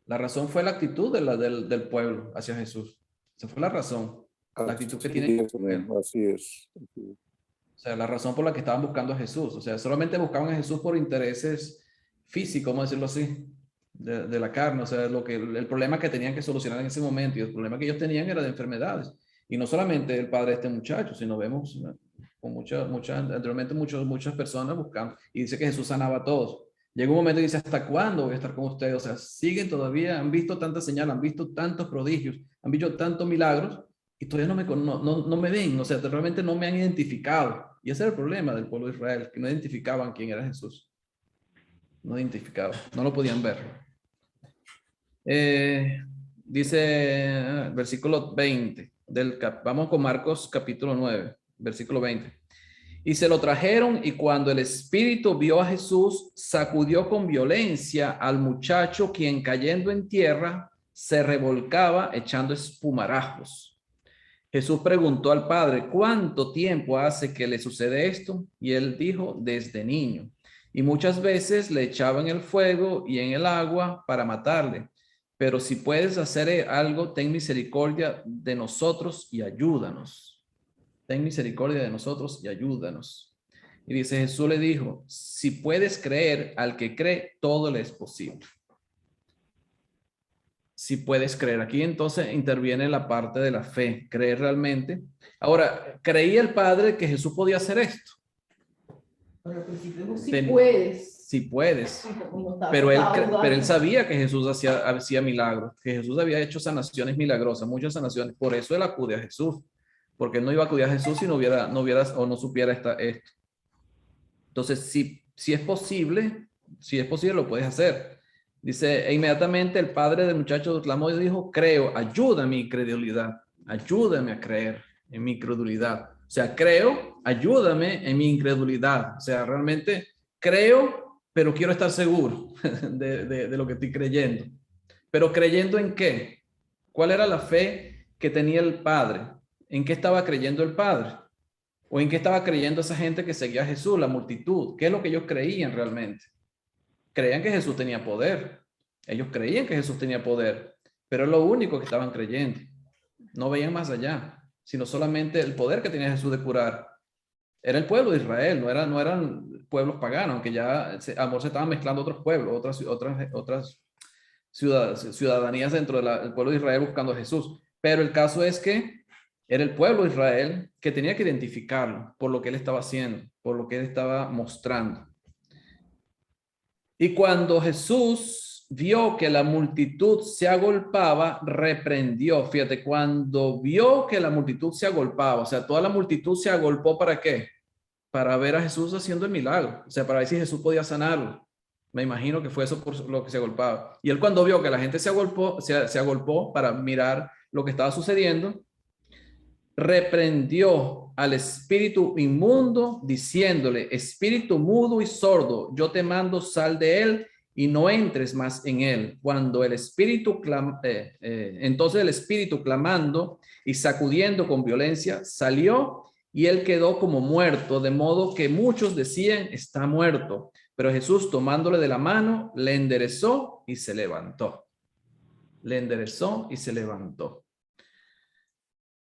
La razón fue la actitud del pueblo hacia Jesús. Esa fue la razón. La actitud que tiene. Así es. O sea, la razón por la que estaban buscando a Jesús. O sea, solamente buscaban a Jesús por intereses físicos, vamos a decirlo así, de la carne. O sea, el problema que tenían que solucionar en ese momento y el problema que ellos tenían era de enfermedades. Y no solamente el padre de este muchacho, sino vemos con anteriormente muchas personas buscando. Y dice que Jesús sanaba a todos. Llega un momento y dice, ¿hasta cuándo voy a estar con ustedes? O sea, siguen todavía, han visto tantas señales, han visto tantos prodigios, han visto tantos milagros y todavía no me ven, o sea, realmente no me han identificado. Y ese era el problema del pueblo de Israel, que no identificaban quién era Jesús. No identificaban, no lo podían ver. Dice versículo 20, vamos con Marcos capítulo 9, versículo 20. Y se lo trajeron, y cuando el espíritu vio a Jesús, sacudió con violencia al muchacho, quien cayendo en tierra se revolcaba echando espumarajos. Jesús preguntó al padre, ¿cuánto tiempo hace que le sucede esto? Y él dijo, desde niño. Y muchas veces le echaban el fuego y en el agua para matarle. Pero si puedes hacer algo, ten misericordia de nosotros y ayúdanos. Ten misericordia de nosotros y ayúdanos. Y dice, Jesús le dijo, si puedes creer, al que cree, todo le es posible. Si puedes creer. Aquí entonces interviene la parte de la fe, creer realmente. Ahora, ¿creía el padre que Jesús podía hacer esto? Si puedes. Si puedes. Pero él sabía que Jesús hacía milagros, que Jesús había hecho sanaciones milagrosas, muchas sanaciones. Por eso él acude a Jesús. Porque él no iba a acudir a Jesús si no supiera esto. Entonces, si es posible, lo puedes hacer. Dice, e inmediatamente el padre del muchacho clamó y dijo, creo, ayuda a mi incredulidad, ayúdame a creer en mi incredulidad. O sea, creo, ayúdame en mi incredulidad. O sea, realmente creo, pero quiero estar seguro de lo que estoy creyendo. Pero ¿creyendo en qué? ¿Cuál era la fe que tenía el padre? ¿En qué estaba creyendo el padre? ¿O en qué estaba creyendo esa gente que seguía a Jesús, la multitud? ¿Qué es lo que ellos creían realmente? Creían que Jesús tenía poder. Ellos creían que Jesús tenía poder, pero es lo único que estaban creyendo. No veían más allá, sino solamente el poder que tenía Jesús de curar. Era el pueblo de Israel, no eran pueblos paganos, aunque ya se estaban mezclando otros pueblos, otras ciudadanías dentro del pueblo de Israel buscando a Jesús. Pero el caso es que era el pueblo de Israel que tenía que identificarlo por lo que él estaba haciendo, por lo que él estaba mostrando. Y cuando Jesús vio que la multitud se agolpaba, reprendió. Fíjate, cuando vio que la multitud se agolpaba, o sea, toda la multitud se agolpó, ¿para qué? Para ver a Jesús haciendo el milagro, o sea, para ver si Jesús podía sanarlo. Me imagino que fue eso por lo que se agolpaba. Y él, cuando vio que la gente se agolpó para mirar lo que estaba sucediendo, reprendió al espíritu inmundo, diciéndole: espíritu mudo y sordo, yo te mando, sal de él y no entres más en él. Cuando el espíritu entonces el espíritu, clamando y sacudiendo con violencia, salió, y él quedó como muerto, de modo que muchos decían: está muerto. Pero Jesús, tomándole de la mano, le enderezó y se levantó. Le enderezó y se levantó.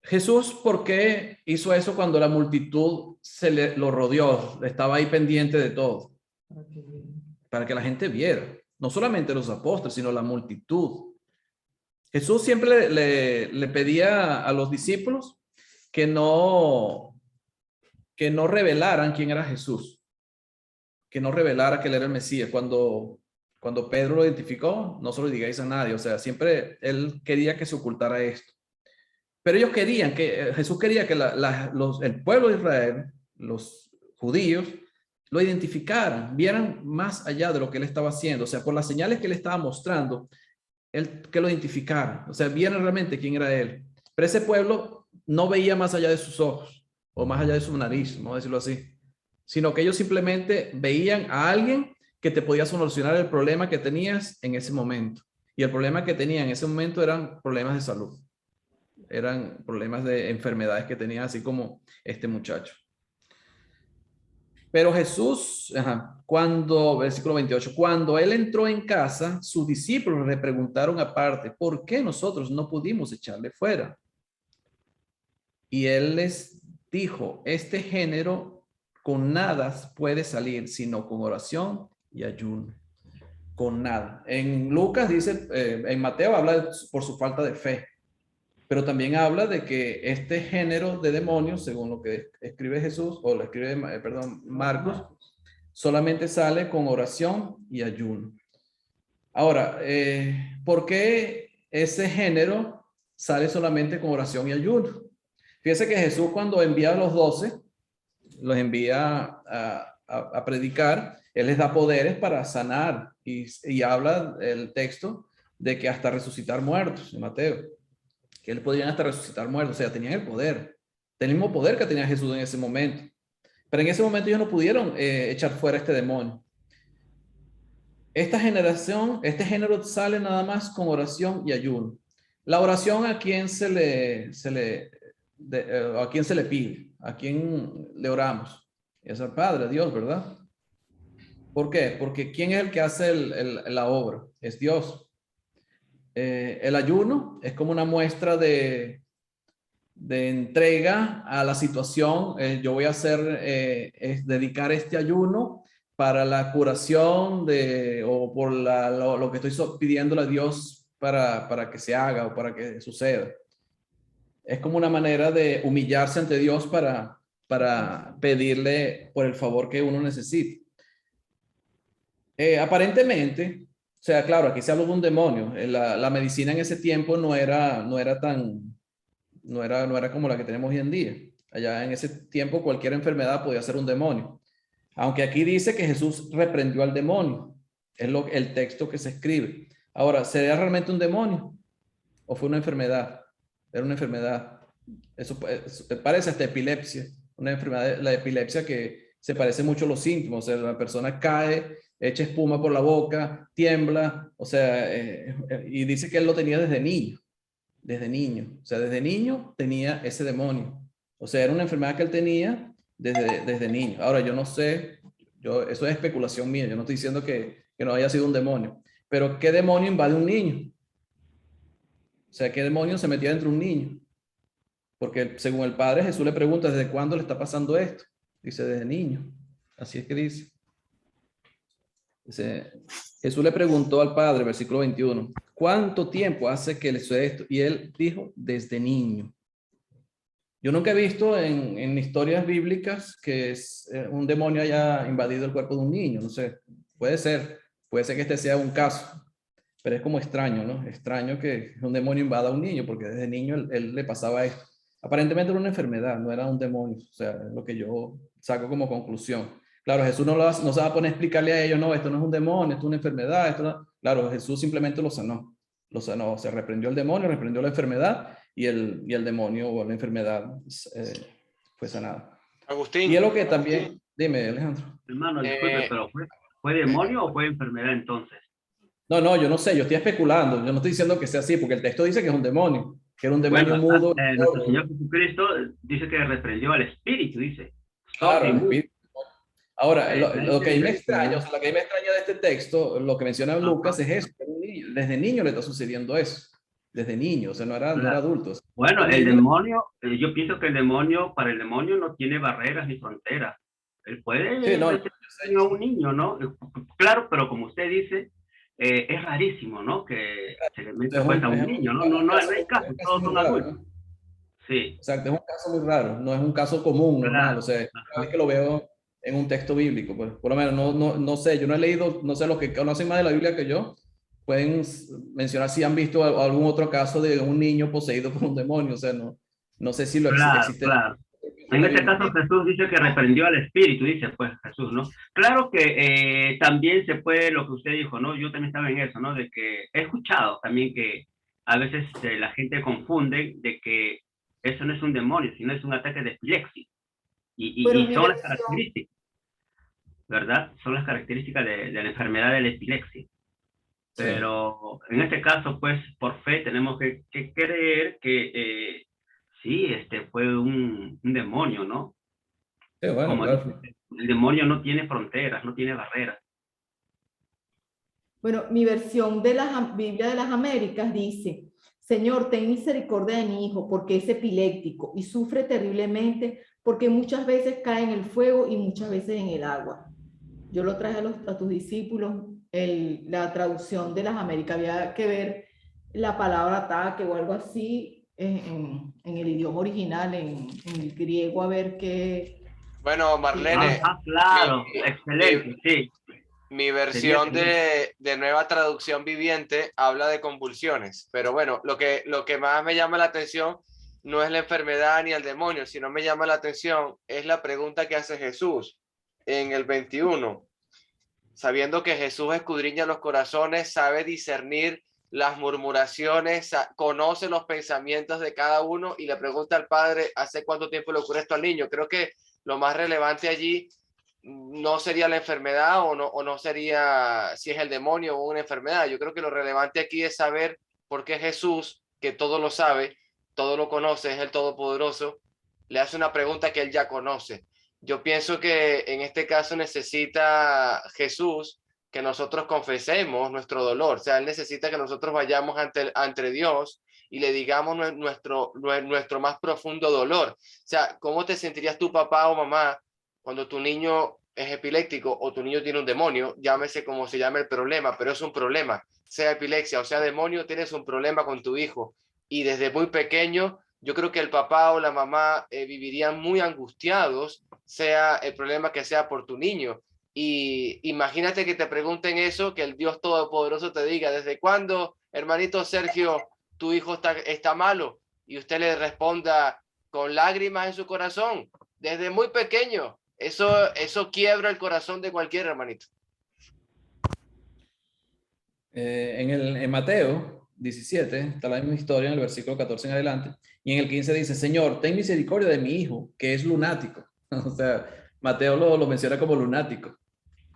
Jesús, ¿por qué hizo eso cuando la multitud lo rodeó? Estaba ahí pendiente de todo. Para que la gente viera. No solamente los apóstoles, sino la multitud. Jesús siempre le pedía a los discípulos que no revelaran quién era Jesús. Que no revelara que él era el Mesías. Cuando Pedro lo identificó, no se lo digáis a nadie. O sea, siempre él quería que se ocultara esto. Pero ellos querían Jesús quería que el pueblo de Israel, los judíos, lo identificaran, vieran más allá de lo que él estaba haciendo. O sea, por las señales que él estaba mostrando, que lo identificaran. O sea, vieran realmente quién era él. Pero ese pueblo no veía más allá de sus ojos o más allá de su nariz, vamos a decirlo así, sino que ellos simplemente veían a alguien que te podía solucionar el problema que tenías en ese momento. Y el problema que tenía en ese momento eran problemas de salud. Eran problemas de enfermedades que tenía, así como este muchacho. Pero Jesús, versículo 28, cuando él entró en casa, sus discípulos le preguntaron aparte: ¿por qué nosotros no pudimos echarle fuera? Y él les dijo: este género con nada puede salir, sino con oración y ayuno. Con nada. En Lucas dice, en Mateo habla por su falta de fe. Pero también habla de que este género de demonios, según lo que escribe Jesús, o lo escribe, Marcos, solamente sale con oración y ayuno. Ahora, ¿por qué ese género sale solamente con oración y ayuno? Fíjese que Jesús, cuando envía a los 12, los envía a predicar, él les da poderes para sanar, y habla el texto de que hasta resucitar muertos, en Mateo. Que él podían hasta resucitar muertos, o sea, tenían el poder, el mismo poder que tenía Jesús en ese momento. Pero en ese momento ellos no pudieron echar fuera este demonio. Esta generación, este género sale nada más con oración y ayuno. La oración, ¿a quién se le pide? ¿A quién le oramos? Es al Padre, a Dios, ¿verdad? ¿Por qué? Porque ¿quién es el que hace la obra? Es Dios. El ayuno es como una muestra de entrega a la situación. Yo voy a dedicar este ayuno para la curación o por lo que estoy pidiéndole a Dios para que se haga o para que suceda. Es como una manera de humillarse ante Dios para pedirle por el favor que uno necesite. Aparentemente, o sea, claro, aquí se habla de un demonio. La medicina en ese tiempo no era como la que tenemos hoy en día. Allá en ese tiempo cualquier enfermedad podía ser un demonio. Aunque aquí dice que Jesús reprendió al demonio. Es el texto que se escribe. Ahora, ¿sería realmente un demonio? ¿O fue una enfermedad? Era una enfermedad. Eso parece hasta epilepsia. Una enfermedad, la epilepsia, que se parece mucho a los síntomas. O sea, la persona cae, echa espuma por la boca, tiembla, o sea, y dice que él lo tenía desde niño. O sea, desde niño tenía ese demonio. O sea, era una enfermedad que él tenía desde niño. Ahora, yo no sé, eso es especulación mía, yo no estoy diciendo que no haya sido un demonio, pero ¿qué demonio invade un niño? O sea, ¿qué demonio se metía dentro de un niño? Porque según el padre, Jesús le pregunta: ¿desde cuándo le está pasando esto? Dice: desde niño. Así es que dice. Jesús le preguntó al padre, versículo 21, ¿cuánto tiempo hace que le sucede esto? Y él dijo: desde niño. Yo nunca he visto en historias bíblicas que un demonio haya invadido el cuerpo de un niño. No sé, puede ser que este sea un caso. pero es como extraño, ¿no? Extraño que un demonio invada a un niño, porque desde niño él le pasaba esto. Aparentemente era una enfermedad, no era un demonio, o sea, es lo que yo saco como conclusión. Claro, Jesús no se va a poner a explicarle a ellos, no, esto no es un demonio, esto es una enfermedad, esto no. Claro, Jesús simplemente lo sanó, se reprendió el demonio, reprendió la enfermedad y el demonio o la enfermedad fue sanada. Agustín. Y es lo que también, dime, Alejandro. Hermano, disculpe, pero ¿fue demonio o fue enfermedad entonces? No, yo no sé, yo estoy especulando, yo no estoy diciendo que sea así, porque el texto dice que es un demonio, que era un demonio mudo. Nuestro Señor Jesucristo dice que reprendió al espíritu, dice. Claro, el espíritu. Ahora, lo que a mí me extraña, o sea, lo que a mí me extraña de este texto, lo que menciona Lucas es eso, desde niño le está sucediendo eso, desde niño, o sea, no era adulto. Bueno, el demonio, yo pienso que para el demonio no tiene barreras ni fronteras. Él puede sí, a un niño, ¿no? Claro, pero como usted dice, es rarísimo, ¿no? Que se le meta pues a un niño, ¿no? No hay caso, todos son adultos. Sí. Exacto, es un caso muy raro, no es un caso común, normal, o sea, cada vez que lo veo en un texto bíblico, pues, por lo menos no sé, yo no he leído, no sé, los que conocen más de la Biblia que yo, pueden mencionar si han visto algún otro caso de un niño poseído por un demonio, o sea, no sé si lo existe. Claro. En este caso Jesús dice que reprendió al espíritu, dice pues Jesús, ¿no? Claro que también se puede, lo que usted dijo, ¿no? Yo también estaba en eso, ¿no? De que he escuchado también que a veces la gente confunde de que eso no es un demonio, sino es un ataque de epilepsia. Y son las características, ¿verdad? Son las características de la enfermedad de la epilepsia. Pero en este caso, pues, por fe tenemos que creer que sí, fue un demonio, ¿no? Sí, bueno, como claro. El demonio no tiene fronteras, no tiene barreras. Bueno, mi versión de la Biblia de las Américas dice: Señor, ten misericordia de mi hijo porque es epiléptico y sufre terriblemente porque muchas veces cae en el fuego y muchas veces en el agua. Yo lo traje a tus discípulos, la traducción de las Américas. Había que ver la palabra ataque o algo así en el idioma original, en el griego, a ver qué... Bueno, Marlene. Claro, excelente, sí. Mi versión de Nueva Traducción Viviente habla de convulsiones, pero bueno, lo que más me llama la atención no es la enfermedad ni el demonio, sino me llama la atención es la pregunta que hace Jesús en el 21. Sabiendo que Jesús escudriña los corazones, sabe discernir las murmuraciones, conoce los pensamientos de cada uno y le pregunta al Padre, ¿hace cuánto tiempo le ocurre esto al niño? Creo que lo más relevante allí no sería la enfermedad o no sería si es el demonio o una enfermedad. Yo creo que lo relevante aquí es saber por qué Jesús, que todo lo sabe, todo lo conoce, es el Todopoderoso, le hace una pregunta que él ya conoce. Yo pienso que en este caso necesita Jesús que nosotros confesemos nuestro dolor. O sea, él necesita que nosotros vayamos ante Dios y le digamos nuestro más profundo dolor. O sea, ¿cómo te sentirías tú, papá o mamá, cuando tu niño es epiléptico o tu niño tiene un demonio? Llámese como se llame el problema, pero es un problema. Sea epilepsia o sea demonio, tienes un problema con tu hijo. Y desde muy pequeño, yo creo que el papá o la mamá vivirían muy angustiados, sea el problema que sea por tu niño. Y imagínate que te pregunten eso, que el Dios Todopoderoso te diga, ¿desde cuándo, hermanito Sergio, tu hijo está malo? Y usted le responda con lágrimas en su corazón, desde muy pequeño. Eso quiebra el corazón de cualquier hermanito. En Mateo 17 está la misma historia en el versículo 14 en adelante, y en el 15 dice: Señor, ten misericordia de mi hijo, que es lunático. O sea, Mateo lo menciona como lunático.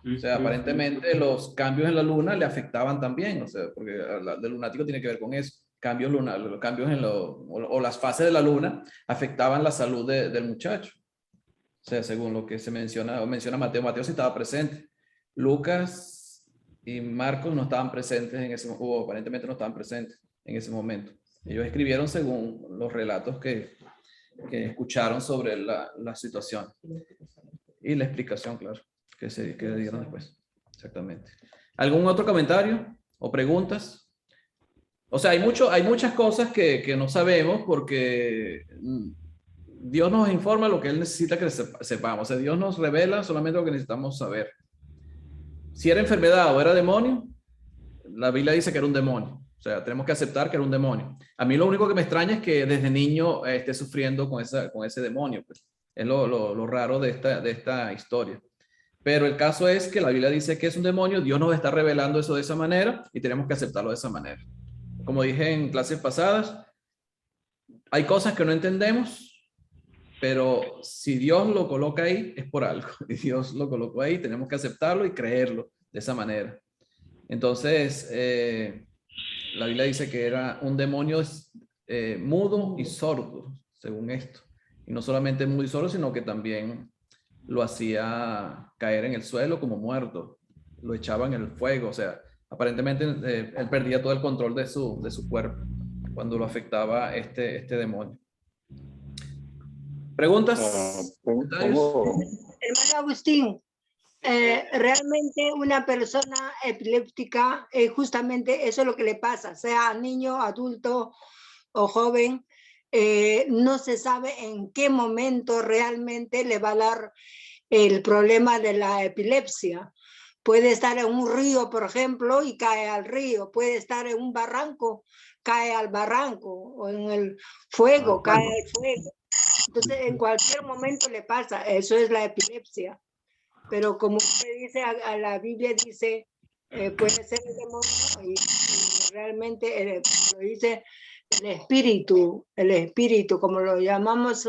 O sea, aparentemente los cambios en la luna le afectaban también, o sea, porque el lunático tiene que ver con eso. Cambios lunares, los cambios o las fases de la luna afectaban la salud del muchacho. O sea, según lo que se menciona Mateo sí estaba presente. Lucas y Marcos no estaban presentes aparentemente no estaban presentes en ese momento. Ellos escribieron según los relatos que escucharon sobre la situación y la explicación, claro, que dieron después. Exactamente. ¿Algún otro comentario o preguntas? O sea, hay muchas cosas que no sabemos porque Dios nos informa lo que Él necesita que sepamos. O sea, Dios nos revela solamente lo que necesitamos saber. Si era enfermedad o era demonio, la Biblia dice que era un demonio. O sea, tenemos que aceptar que era un demonio. A mí lo único que me extraña es que desde niño esté sufriendo con ese demonio. Pues. Es lo raro de esta historia. Pero el caso es que la Biblia dice que es un demonio, Dios nos está revelando eso de esa manera y tenemos que aceptarlo de esa manera. Como dije en clases pasadas, hay cosas que no entendemos, pero si Dios lo coloca ahí, es por algo. Y Dios lo colocó ahí, tenemos que aceptarlo y creerlo de esa manera. Entonces, la Biblia dice que era un demonio mudo y sordo, según esto. Y no solamente mudo y sordo, sino que también lo hacía caer en el suelo como muerto. Lo echaba en el fuego. O sea, aparentemente él perdía todo el control de su cuerpo cuando lo afectaba este demonio. ¿Preguntas? Hermano Agustín, realmente una persona epiléptica, justamente eso es lo que le pasa, sea niño, adulto o joven, no se sabe en qué momento realmente le va a dar el problema de la epilepsia. Puede estar en un río, por ejemplo, y cae al río. Puede estar en un barranco, cae al barranco. O en el fuego, cae al fuego. Entonces, en cualquier momento le pasa. Eso es la epilepsia. Pero como usted dice, a la Biblia dice, puede ser el demonio y realmente, como lo dice, el espíritu, como lo llamamos,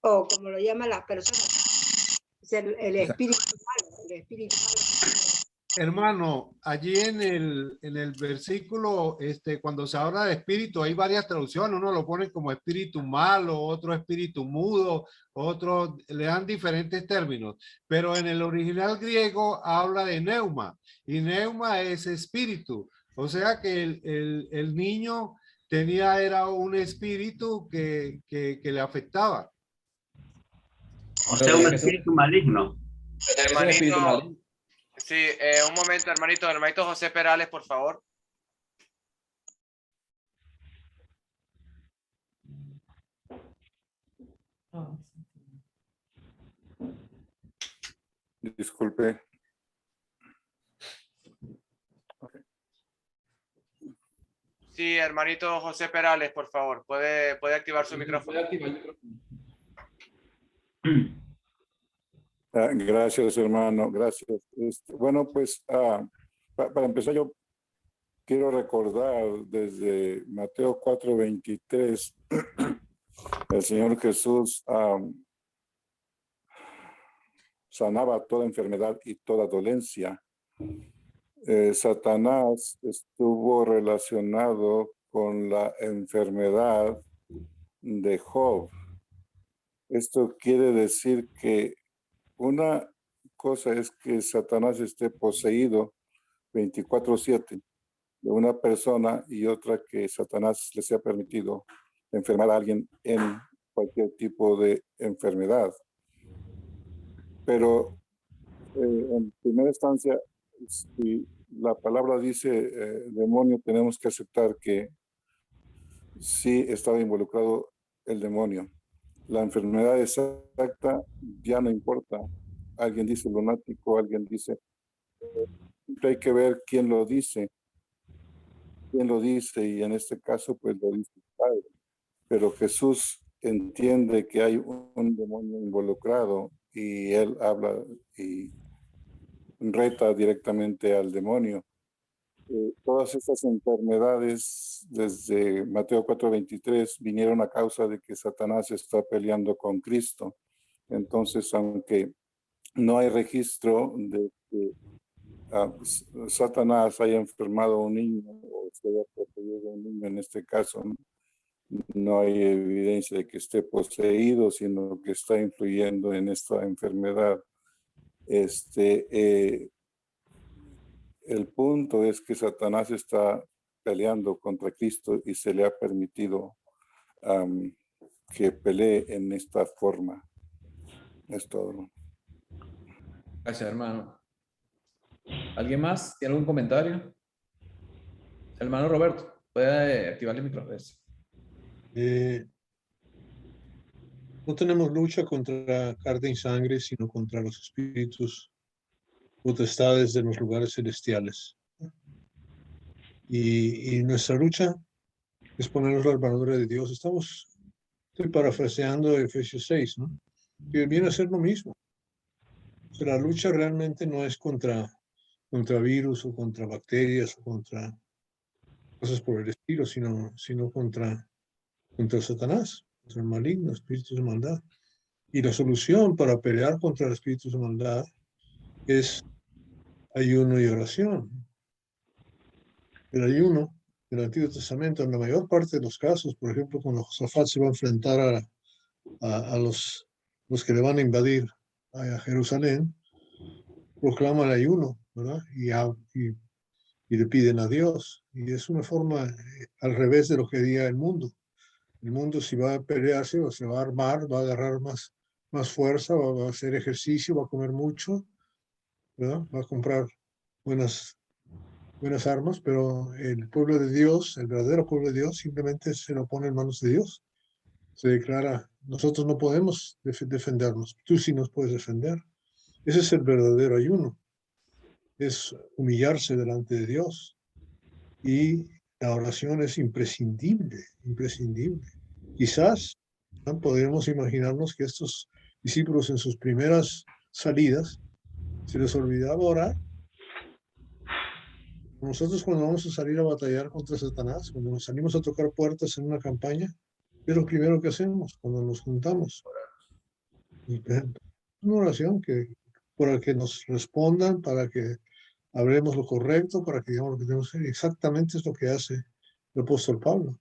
o como lo llaman las personas, es el espíritu malo, el espíritu malo. Hermano, allí en el versículo, cuando se habla de espíritu, hay varias traducciones. Uno lo pone como espíritu malo, otro espíritu mudo, otro le dan diferentes términos. Pero en el original griego habla de neuma, y neuma es espíritu. O sea que el niño era un espíritu que le afectaba. O sea, un espíritu maligno. Hermanito, sí, un momento, hermanito José Perales, por favor. Disculpe. Sí, hermanito José Perales, por favor, puede activar su micrófono. Gracias, hermano, gracias. Bueno, pues para empezar, yo quiero recordar desde Mateo 4:23, el Señor Jesús sanaba toda enfermedad y toda dolencia. Satanás estuvo relacionado con la enfermedad de Job. Esto quiere decir que una cosa es que Satanás esté poseído 24/7 de una persona y otra que Satanás le sea permitido enfermar a alguien en cualquier tipo de enfermedad. Pero en primera instancia, si la palabra dice demonio, tenemos que aceptar que sí estaba involucrado el demonio. La enfermedad exacta ya no importa. Alguien dice lunático, alguien dice... Siempre hay que ver quién lo dice. Quién lo dice, y en este caso, pues lo dice el Padre. Pero Jesús entiende que hay un demonio involucrado y él habla y reta directamente al demonio. Todas estas enfermedades desde Mateo 4:23 vinieron a causa de que Satanás está peleando con Cristo. Entonces, aunque no hay registro de que Satanás haya enfermado a un niño o se haya poseído a un niño en este caso, no hay evidencia de que esté poseído, sino que está influyendo en esta enfermedad. El punto es que Satanás está peleando contra Cristo y se le ha permitido que pelee en esta forma. Es todo. Gracias, hermano. ¿Alguien más? ¿Tiene algún comentario? Hermano Roberto, puede activar el micrófono. No tenemos lucha contra carne y sangre, sino contra los espíritus potestades de los lugares celestiales. Y nuestra lucha es ponernos la armadura de Dios. Estoy parafraseando Efesios 6, ¿no? Que viene a ser lo mismo. O sea, la lucha realmente no es contra virus o contra bacterias o contra cosas por el estilo, sino contra Satanás, contra el maligno, espíritus de maldad. Y la solución para pelear contra los espíritus de maldad es ayuno y oración. El ayuno del Antiguo Testamento, en la mayor parte de los casos, por ejemplo, cuando Josafat se va a enfrentar a los que le van a invadir a Jerusalén, proclama el ayuno, ¿verdad? Y le piden a Dios. Y es una forma al revés de lo que haría el mundo. El mundo, si va a pelearse o se va a armar, va a agarrar más fuerza, va a hacer ejercicio, va a comer mucho, ¿verdad? Va a comprar buenas armas, pero el pueblo de Dios, el verdadero pueblo de Dios, simplemente se lo pone en manos de Dios. Se declara, nosotros no podemos defendernos, tú sí nos puedes defender. Ese es el verdadero ayuno, es humillarse delante de Dios. Y la oración es imprescindible, imprescindible. Quizás podríamos imaginarnos que estos discípulos en sus primeras salidas se les olvidaba orar. Nosotros cuando vamos a salir a batallar contra Satanás, cuando nos salimos a tocar puertas en una campaña, ¿qué es lo primero que hacemos cuando nos juntamos? Una oración para que nos respondan, para que hablemos lo correcto, para que digamos lo que tenemos que hacer. Exactamente es lo que hace el apóstol Pablo.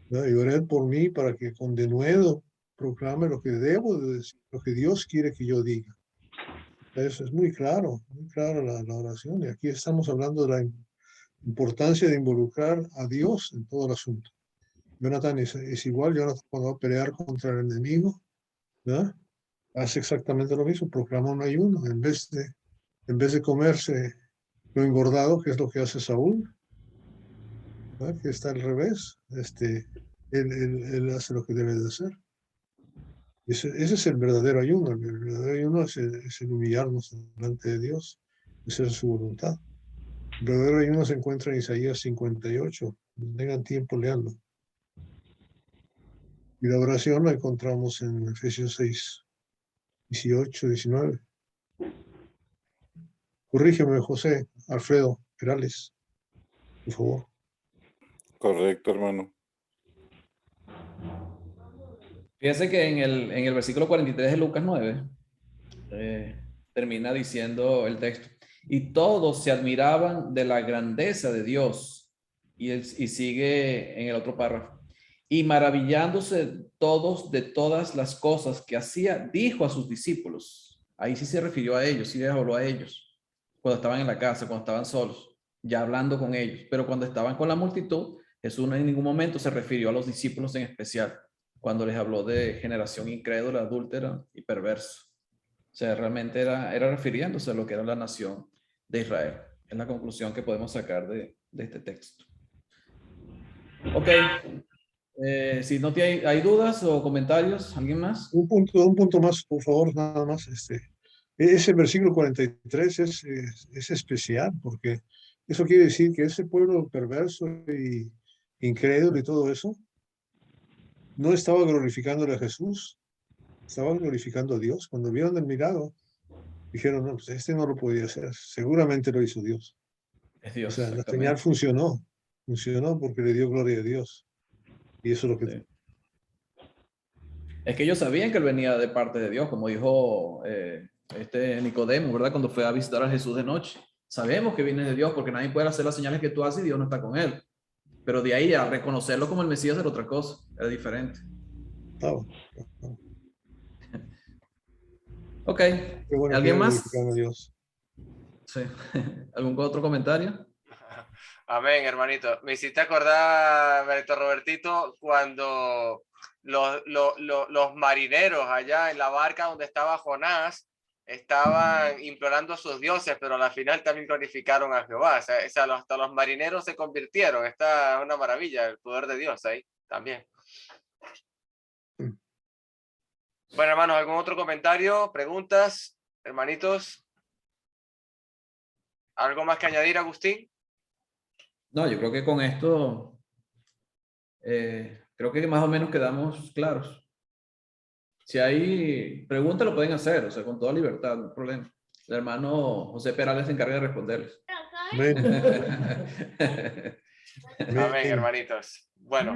¿Verdad? Y ored por mí para que con denuedo proclame lo que debo de decir, lo que Dios quiere que yo diga. Eso es muy claro la oración. Y aquí estamos hablando de la importancia de involucrar a Dios en todo el asunto. Jonathan es igual, Jonathan cuando va a pelear contra el enemigo, ¿verdad? Hace exactamente lo mismo, proclama un ayuno, en vez de comerse lo engordado, que es lo que hace Saúl, ¿verdad? Que está al revés, él hace lo que debe de hacer. Ese es el verdadero ayuno. El verdadero ayuno es el humillarnos delante de Dios, hacer su voluntad. El verdadero ayuno se encuentra en Isaías 58. Tengan tiempo, leanlo. Y la oración la encontramos en Efesios 6, 18, 19. Corrígeme, José Alfredo Perales, por favor. Correcto, hermano. Fíjense que en el versículo 43 de Lucas 9 termina diciendo el texto, y todos se admiraban de la grandeza de Dios, y sigue en el otro párrafo, y maravillándose todos de todas las cosas que hacía, dijo a sus discípulos. Ahí sí se refirió a ellos, sí les habló a ellos, cuando estaban en la casa, cuando estaban solos, ya hablando con ellos, pero cuando estaban con la multitud, Jesús en ningún momento se refirió a los discípulos en especial, cuando les habló de generación incrédula, adúltera y perversa. O sea, realmente era refiriéndose a lo que era la nación de Israel. Es la conclusión que podemos sacar de este texto. Ok. Si no hay dudas o comentarios, ¿alguien más? Un punto más, por favor, nada más. Ese versículo 43 es especial, porque eso quiere decir que ese pueblo perverso y incrédulo y todo eso no estaba glorificándole a Jesús, estaba glorificando a Dios. Cuando vieron el milagro, dijeron, no, pues este no lo podía hacer, seguramente lo hizo Dios. Es Dios, o sea, la señal funcionó porque le dio gloria a Dios. Y eso es lo que... Sí. Es que ellos sabían que él venía de parte de Dios, como dijo Nicodemo, ¿verdad? Cuando fue a visitar a Jesús de noche. Sabemos que viene de Dios porque nadie puede hacer las señales que tú haces y Dios no está con él. Pero de ahí a reconocerlo como el Mesías era otra cosa, era diferente. Ok, bueno, ¿alguien más? A Dios. Sí. ¿Algún otro comentario? Amén, hermanito. Me hiciste acordar, Robertito, cuando los marineros allá en la barca donde estaba Jonás estaban implorando a sus dioses, pero a la final también glorificaron a Jehová. O sea, hasta los marineros se convirtieron. Esta es una maravilla, el poder de Dios ahí también. Bueno, hermanos, ¿algún otro comentario? ¿Preguntas? Hermanitos. ¿Algo más que añadir, Agustín? No, yo creo que con esto, creo que más o menos quedamos claros. Si hay preguntas, lo pueden hacer, o sea, con toda libertad, no hay problema. El hermano José Perales se encarga de responderles. Amén. Amén, hermanitos. Bueno.